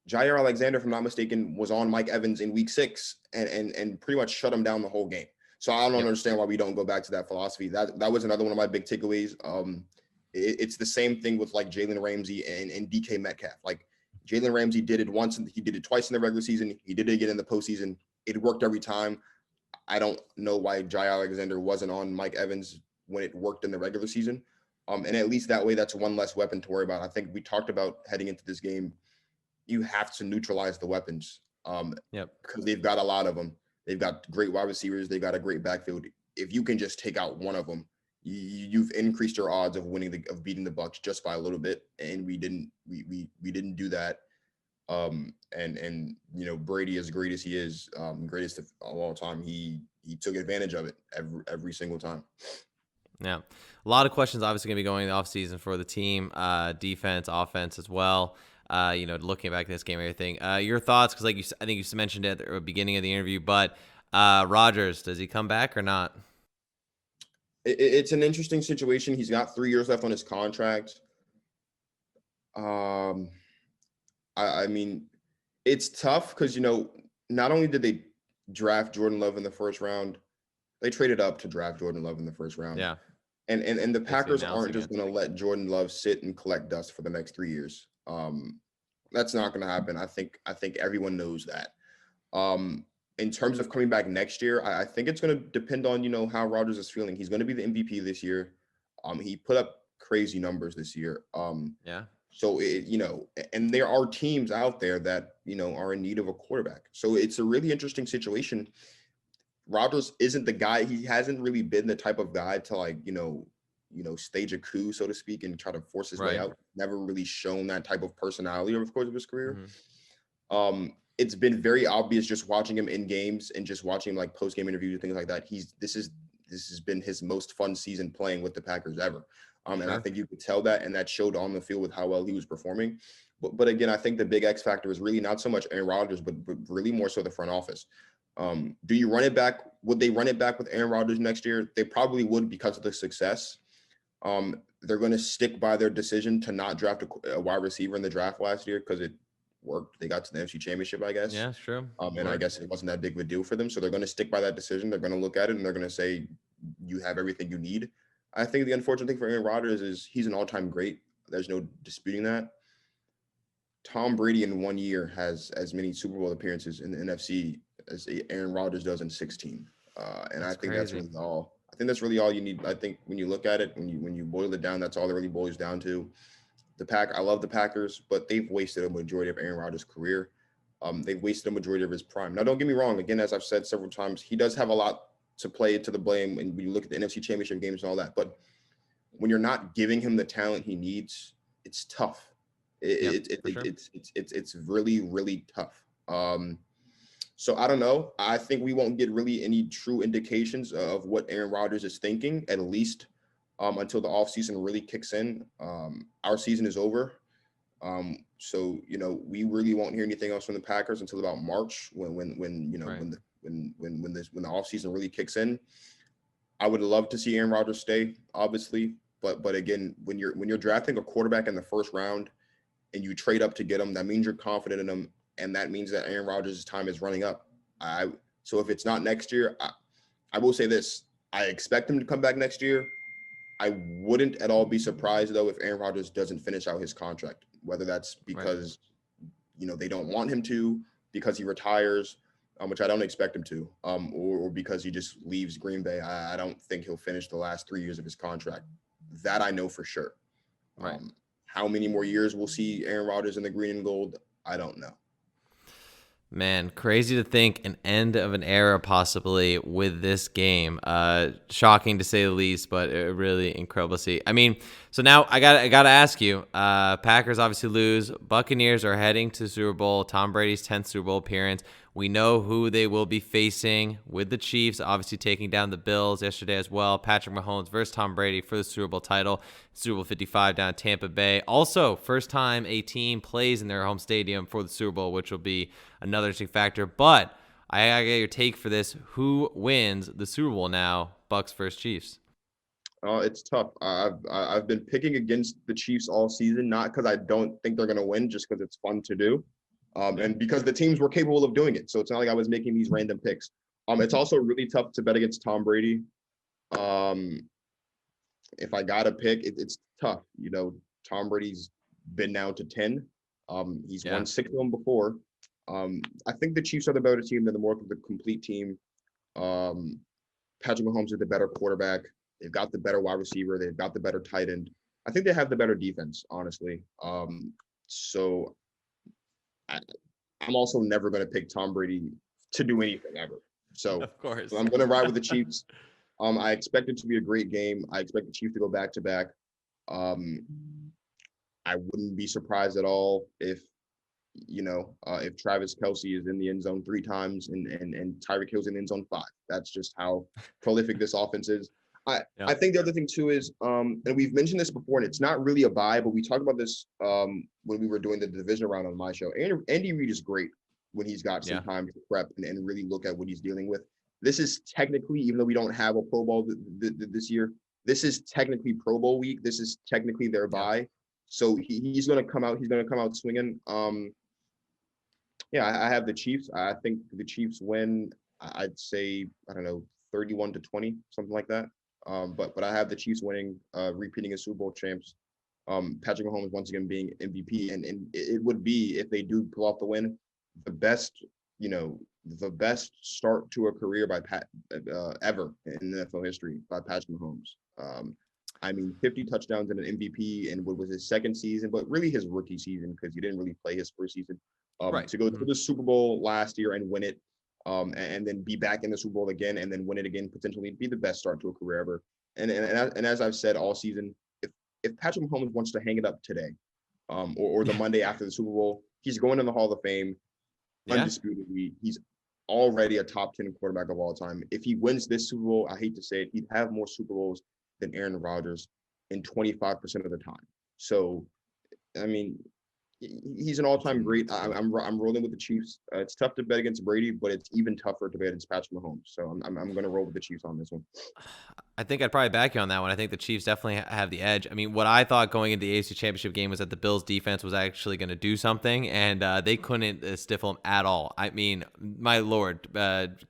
Jair Alexander, if I'm not mistaken, was on Mike Evans in week 6 and pretty much shut him down the whole game. So I don't understand why we don't go back to that philosophy. That was another one of my big takeaways. It's the same thing with like Jalen Ramsey and DK Metcalf. Like, Jalen Ramsey did it once, and he did it twice in the regular season. He did it again in the postseason. It worked every time. I don't know why Jair Alexander wasn't on Mike Evans when it worked in the regular season. And at least that way, that's one less weapon to worry about. I think we talked about heading into this game, you have to neutralize the weapons. Because they've got a lot of them. They've got great wide receivers. They've got a great backfield. If you can just take out one of them, you've increased your odds of beating the Bucs just by a little bit, and we didn't do that. And Brady, as great as he is, greatest of all time, he took advantage of it every single time. Yeah, a lot of questions obviously going to be going in the offseason for the team, defense, offense as well. Looking back at this game and everything. Your thoughts, because I think you mentioned it at the beginning of the interview, but Rodgers, does he come back or not? It's an interesting situation. He's got 3 years left on his contract. I mean, it's tough because, not only did they draft Jordan Love in the first round, they traded up to draft Jordan Love in the first round. Yeah. And the Packers aren't just going to let Jordan Love sit and collect dust for the next 3 years. That's not going to happen. I think everyone knows that. In terms of coming back next year, I think it's going to depend on, how Rodgers is feeling. He's going to be the MVP this year. He put up crazy numbers this year. So, and there are teams out there that, are in need of a quarterback. So it's a really interesting situation. Rodgers isn't the guy. He hasn't really been the type of guy to like, stage a coup, so to speak, and try to force his way Right. out. Never really shown that type of personality over the course of his career. Mhm. It's been very obvious just watching him in games and just watching him like post game interviews and things like that. This has been his most fun season playing with the Packers ever. And I Sure. think you could tell that, and that showed on the field with how well he was performing. But again, I think the big X factor is really not so much Aaron Rodgers, but really more so the front office. Do you run it back? Would they run it back with Aaron Rodgers next year? They probably would because of the success. They're going to stick by their decision to not draft a wide receiver in the draft last year because it worked. They got to the NFC Championship, I guess. Yeah, true. And I guess it wasn't that big of a deal for them. So they're going to stick by that decision. They're going to look at it and they're going to say, you have everything you need. I think the unfortunate thing for Aaron Rodgers is he's an all-time great. There's no disputing that. Tom Brady in 1 year has as many Super Bowl appearances in the NFC as Aaron Rodgers does in 16. And I think that's really all. I think that's really all you need. I think when you look at it, when you boil it down, that's all it really boils down to. I love the Packers, but they've wasted a majority of Aaron Rodgers' career. They've wasted a majority of his prime. Now, don't get me wrong. Again, as I've said several times, he does have a lot to play to the blame when you look at the NFC Championship games and all that. But when you're not giving him the talent he needs, it's tough. It's really, really tough. So I don't know. I think we won't get really any true indications of what Aaron Rodgers is thinking, at least until the offseason really kicks in. Our season is over. So we really won't hear anything else from the Packers until about March when the offseason really kicks in. I would love to see Aaron Rodgers stay, obviously, but again, when you're drafting a quarterback in the first round and you trade up to get him, that means you're confident in him, and that means that Aaron Rodgers' time is running up. So if it's not next year, I will say this: I expect him to come back next year. I wouldn't at all be surprised though if Aaron Rodgers doesn't finish out his contract, whether that's because they don't want him to, because he retires, which I don't expect him to, or because he just leaves Green Bay. I don't think he'll finish the last 3 years of his contract. That I know for sure. Right. How many more years we'll see Aaron Rodgers in the green and gold, I don't know. Man, crazy to think an end of an era possibly with this game. Shocking to say the least, but really incredible to see. I mean, so now I gotta ask you. Packers obviously lose. Buccaneers are heading to Super Bowl. Tom Brady's 10th Super Bowl appearance. We know who they will be facing with the Chiefs, obviously taking down the Bills yesterday as well. Patrick Mahomes versus Tom Brady for the Super Bowl title. Super Bowl 55 down at Tampa Bay. Also, first time a team plays in their home stadium for the Super Bowl, which will be another interesting factor. But I gotta get your take for this. Who wins the Super Bowl now? Bucs versus Chiefs. It's tough. I've been picking against the Chiefs all season, not because I don't think they're gonna win, just because it's fun to do. And because the teams were capable of doing it. So it's not like I was making these random picks. It's also really tough to bet against Tom Brady. If I got to pick, it's tough. Tom Brady's been now to 10. He's won 6 of them before. I think the Chiefs are the better team. They're the more complete team. Patrick Mahomes is the better quarterback. They've got the better wide receiver. They've got the better tight end. I think they have the better defense, honestly. So I'm also never going to pick Tom Brady to do anything ever. So Of course. I'm going to ride with the Chiefs. I expect it to be a great game. I expect the Chiefs to go back to back. I wouldn't be surprised at all if Travis Kelce is in the end zone 3 times and Tyreek Hill's in the end zone 5. That's just how prolific this offense is. I think the other thing too is, and we've mentioned this before, and it's not really a buy, but we talked about this when we were doing the division round on my show. Andy Reid is great when he's got some time to prep and really look at what he's dealing with. This is technically, even though we don't have a Pro Bowl this year, this is technically Pro Bowl week. This is technically their bye. So he's going to come out. He's going to come out swinging. I have the Chiefs. I think the Chiefs win. I'd say, I don't know, 31-20, something like that. But I have the Chiefs winning, repeating as Super Bowl champs. Patrick Mahomes once again being MVP, and it would be, if they do pull off the win, the best start to a career by ever in NFL history by Patrick Mahomes. 50 touchdowns and an MVP, and what was his second season, but really his rookie season because he didn't really play his first season. To go to the Super Bowl last year and win it, and then be back in the Super Bowl again, and then win it again, potentially be the best start to a career ever. And as I've said all season, if Patrick Mahomes wants to hang it up today, or the Monday after the Super Bowl, he's going in the Hall of Fame, undisputedly. He's already a top 10 quarterback of all time. If he wins this Super Bowl, I hate to say it, he'd have more Super Bowls than Aaron Rodgers in 25% of the time. So, I mean, he's an all-time great. I'm rolling with the Chiefs. It's tough to bet against Brady, but it's even tougher to bet against Patrick Mahomes. So I'm going to roll with the Chiefs on this one. I think I'd probably back you on that one. I think the Chiefs definitely have the edge. I mean, what I thought going into the AFC Championship game was that the Bills' defense was actually going to do something, and they couldn't stifle them at all. I mean, my lord,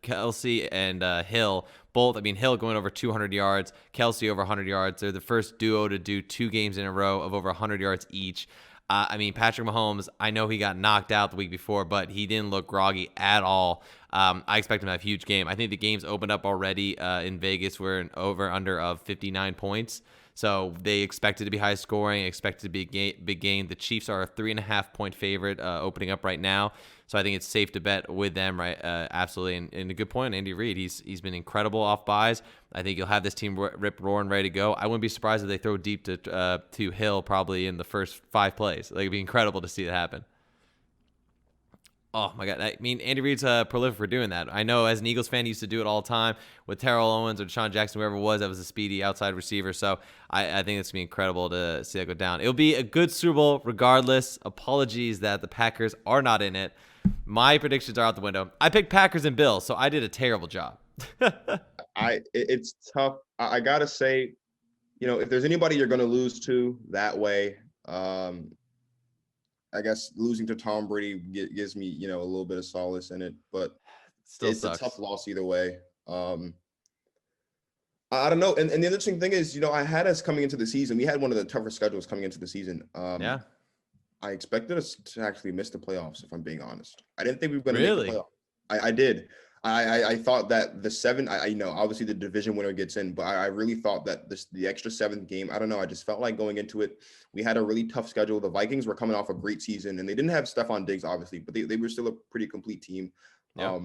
Kelsey and Hill both. I mean, Hill going over 200 yards, Kelsey over 100 yards. They're the first duo to do 2 games in a row of over 100 yards each. I mean, Patrick Mahomes, I know he got knocked out the week before, but he didn't look groggy at all. I expect him to have a huge game. I think the game's opened up already in Vegas. We're an over-under of 59 points. So they expect it to be high scoring, expect it to be a big game. The Chiefs are a 3.5-point favorite opening up right now. So I think it's safe to bet with them, right? Absolutely. And a good point, Andy Reid. He's been incredible off buys. I think you'll have this team rip roaring, ready to go. I wouldn't be surprised if they throw deep to Hill probably in the first 5 plays. Like, it'd be incredible to see that happen. Oh, my God. I mean, Andy Reid's prolific for doing that. I know as an Eagles fan, he used to do it all the time with Terrell Owens or Deshaun Jackson, whoever it was that was a speedy outside receiver. So I think it's going to be incredible to see that go down. It'll be a good Super Bowl regardless. Apologies that the Packers are not in it. My predictions are out the window. I picked Packers and Bills, so I did a terrible job. It's tough. I got to say, if there's anybody you're going to lose to that way, I guess losing to Tom Brady gives me, a little bit of solace in it, but Still it's sucks. a tough loss either way. I don't know. And the interesting thing is, I had us coming into the season. We had one of the tougher schedules coming into the season. Yeah. I expected us to actually miss the playoffs, if I'm being honest. I didn't think we were going to Really? make the playoffs. I did. I thought that the 7, obviously the division winner gets in, but I really thought that the extra 7th game, I don't know. I just felt like going into it, we had a really tough schedule. The Vikings were coming off a great season, and they didn't have Stephon Diggs, obviously, but they were still a pretty complete team. Yeah.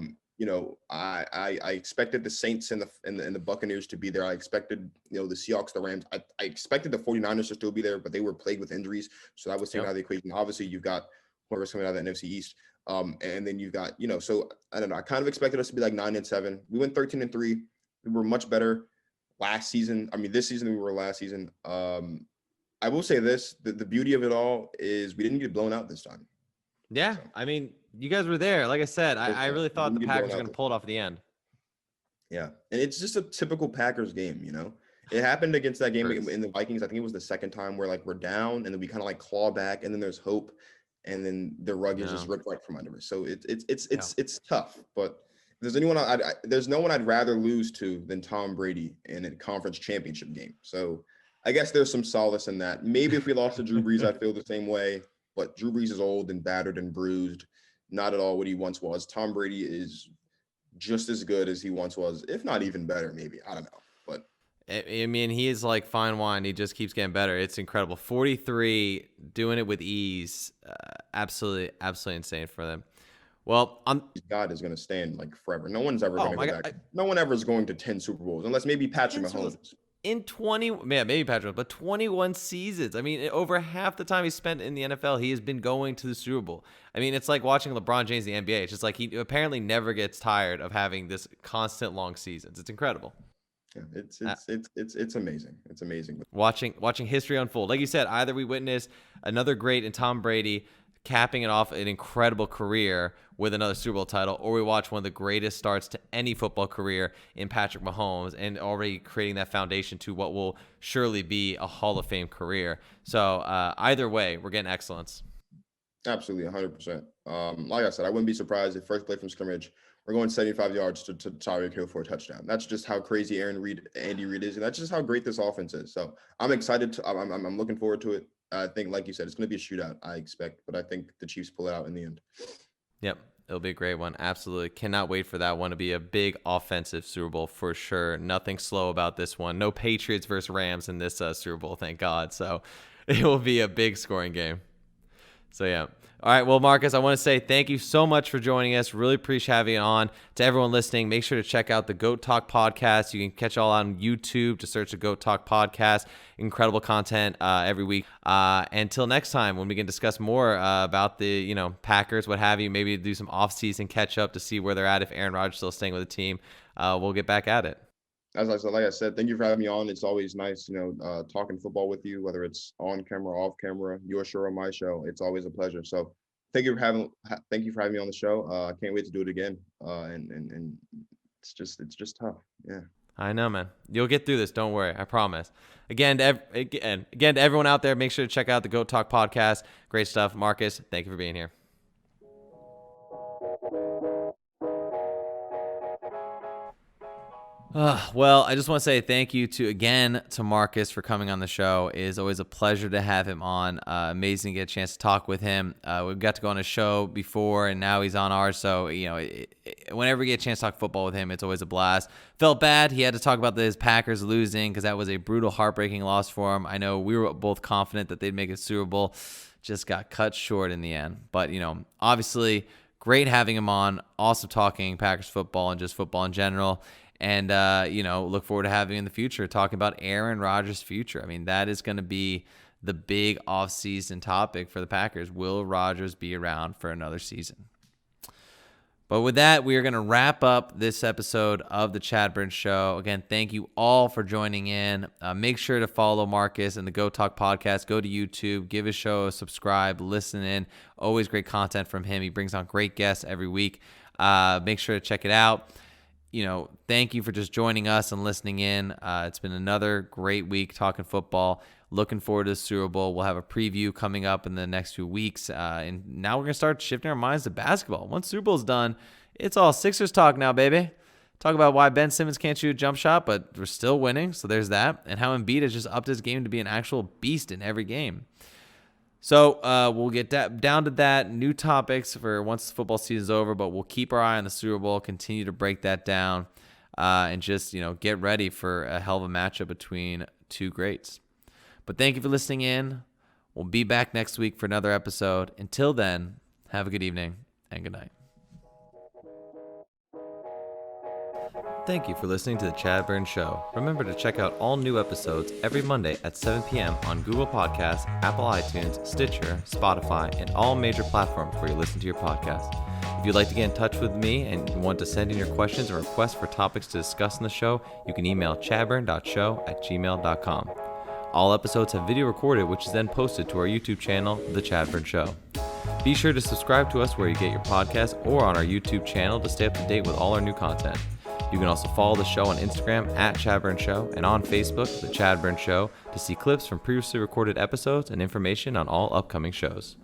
I expected the Saints and the Buccaneers to be there. I expected, the Seahawks, the Rams. I expected the 49ers to still be there, but they were plagued with injuries. So that was taken out of the equation. Obviously, you've got whoever's coming out of the NFC East. And then you've got, so I don't know. I kind of expected us to be like 9-7. We went 13-3. We were much better last season. I mean, this season we were last season. I will say this: the beauty of it all is we didn't get blown out this time. Yeah, So, I mean, you guys were there. Like I said, I really thought the Packers were going to pull it off at the end. Yeah, and it's just a typical Packers game. It happened against that game in the Vikings. I think it was the second time where we're down, and then we kind of claw back, and then there's hope. And then the rug is just ripped right from under us. So it's tough. But if there's anyone, there's no one I'd rather lose to than Tom Brady in a conference championship game. So I guess there's some solace in that. Maybe if we lost to Drew Brees, I'd feel the same way. But Drew Brees is old and battered and bruised, not at all what he once was. Tom Brady is just as good as he once was, if not even better. Maybe, I don't know. But I mean, he is like fine wine. He just keeps getting better. It's incredible. 43, doing it with ease. Absolutely insane for them. Well, God is going to stand forever. No one's ever going to go back. No one ever is going to 10 Super Bowls unless maybe Patrick Mahomes. In 20, maybe Patrick, but 21 seasons. I mean, over half the time he spent in the NFL, he has been going to the Super Bowl. I mean, it's like watching LeBron James in the NBA. It's just like he apparently never gets tired of having this constant long seasons. It's incredible. Yeah, it's amazing. It's amazing. Watching history unfold. Like you said, either we witness another great in Tom Brady capping it off an incredible career with another Super Bowl title, or we watch one of the greatest starts to any football career in Patrick Mahomes and already creating that foundation to what will surely be a Hall of Fame career. So either way, we're getting excellence. Absolutely, 100%. Like I said, I wouldn't be surprised if first play from scrimmage, we're going 75 yards to Tyreek Hill for a touchdown. That's just how crazy Andy Reid is, and that's just how great this offense is. So I'm excited. I'm looking forward to it. I think, like you said, it's going to be a shootout, I expect, but I think the Chiefs pull it out in the end. Yep, it'll be a great one. Absolutely. Cannot wait for that one to be a big offensive Super Bowl for sure. Nothing slow about this one. No Patriots versus Rams in this Super Bowl, thank God. So it will be a big scoring game. So, yeah. All right, well, Marcus, I want to say thank you so much for joining us. Really appreciate having you on. To everyone listening, make sure to check out the GOAT Talk podcast. You can catch all on YouTube. Just search the GOAT Talk podcast. Incredible content every week. Until next time, when we can discuss more about the Packers, what have you, maybe do some off-season catch-up to see where they're at if Aaron Rodgers is still staying with the team. We'll get back at it. Like I said, thank you for having me on. It's always nice, talking football with you, whether it's on camera or off camera, your show or my show. It's always a pleasure. So thank you for having me on the show. I can't wait to do it again. And it's just tough. Yeah. I know, man. You'll get through this. Don't worry. I promise. Again, to everyone out there, make sure to check out the GOAT Talk podcast. Great stuff. Marcus, thank you for being here. Well, I just want to say thank you to Marcus for coming on the show. It is always a pleasure to have him on. Amazing to get a chance to talk with him. We've got to go on his show before, and now he's on ours. So, whenever we get a chance to talk football with him, it's always a blast. Felt bad. He had to talk about his Packers losing because that was a brutal, heartbreaking loss for him. I know we were both confident that they'd make a Super Bowl. Just got cut short in the end. But, obviously, great having him on. Awesome talking Packers football and just football in general. And, look forward to having in the future, talking about Aaron Rodgers' future. I mean, that is going to be the big offseason topic for the Packers. Will Rodgers be around for another season? But with that, we are going to wrap up this episode of the ChadBurn Show. Again, thank you all for joining in. Make sure to follow Marcus and the Go Talk podcast. Go to YouTube, give his show a subscribe, listen in. Always great content from him. He brings on great guests every week. Make sure to check it out. Thank you for just joining us and listening in. It's been another great week talking football. Looking forward to the Super Bowl. We'll have a preview coming up in the next few weeks. And now we're going to start shifting our minds to basketball. Once Super Bowl's done, it's all Sixers talk now, baby. Talk about why Ben Simmons can't shoot a jump shot, but we're still winning. So there's that. And how Embiid has just upped his game to be an actual beast in every game. So we'll get down to that. New topics for once the football season's over, but we'll keep our eye on the Super Bowl, continue to break that down, and just get ready for a hell of a matchup between two greats. But thank you for listening in. We'll be back next week for another episode. Until then, have a good evening and good night. Thank you for listening to the ChadBurn Show. Remember to check out all new episodes every Monday at 7 p.m. on Google Podcasts, Apple iTunes, Stitcher, Spotify, and all major platforms where you listen to your podcast. If you'd like to get in touch with me and you want to send in your questions or requests for topics to discuss in the show, you can email chadburn.show@gmail.com. All episodes have video recorded, which is then posted to our YouTube channel, The ChadBurn Show. Be sure to subscribe to us where you get your podcast or on our YouTube channel to stay up to date with all our new content. You can also follow the show on Instagram at ChadBurn Show and on Facebook, The ChadBurn Show, to see clips from previously recorded episodes and information on all upcoming shows.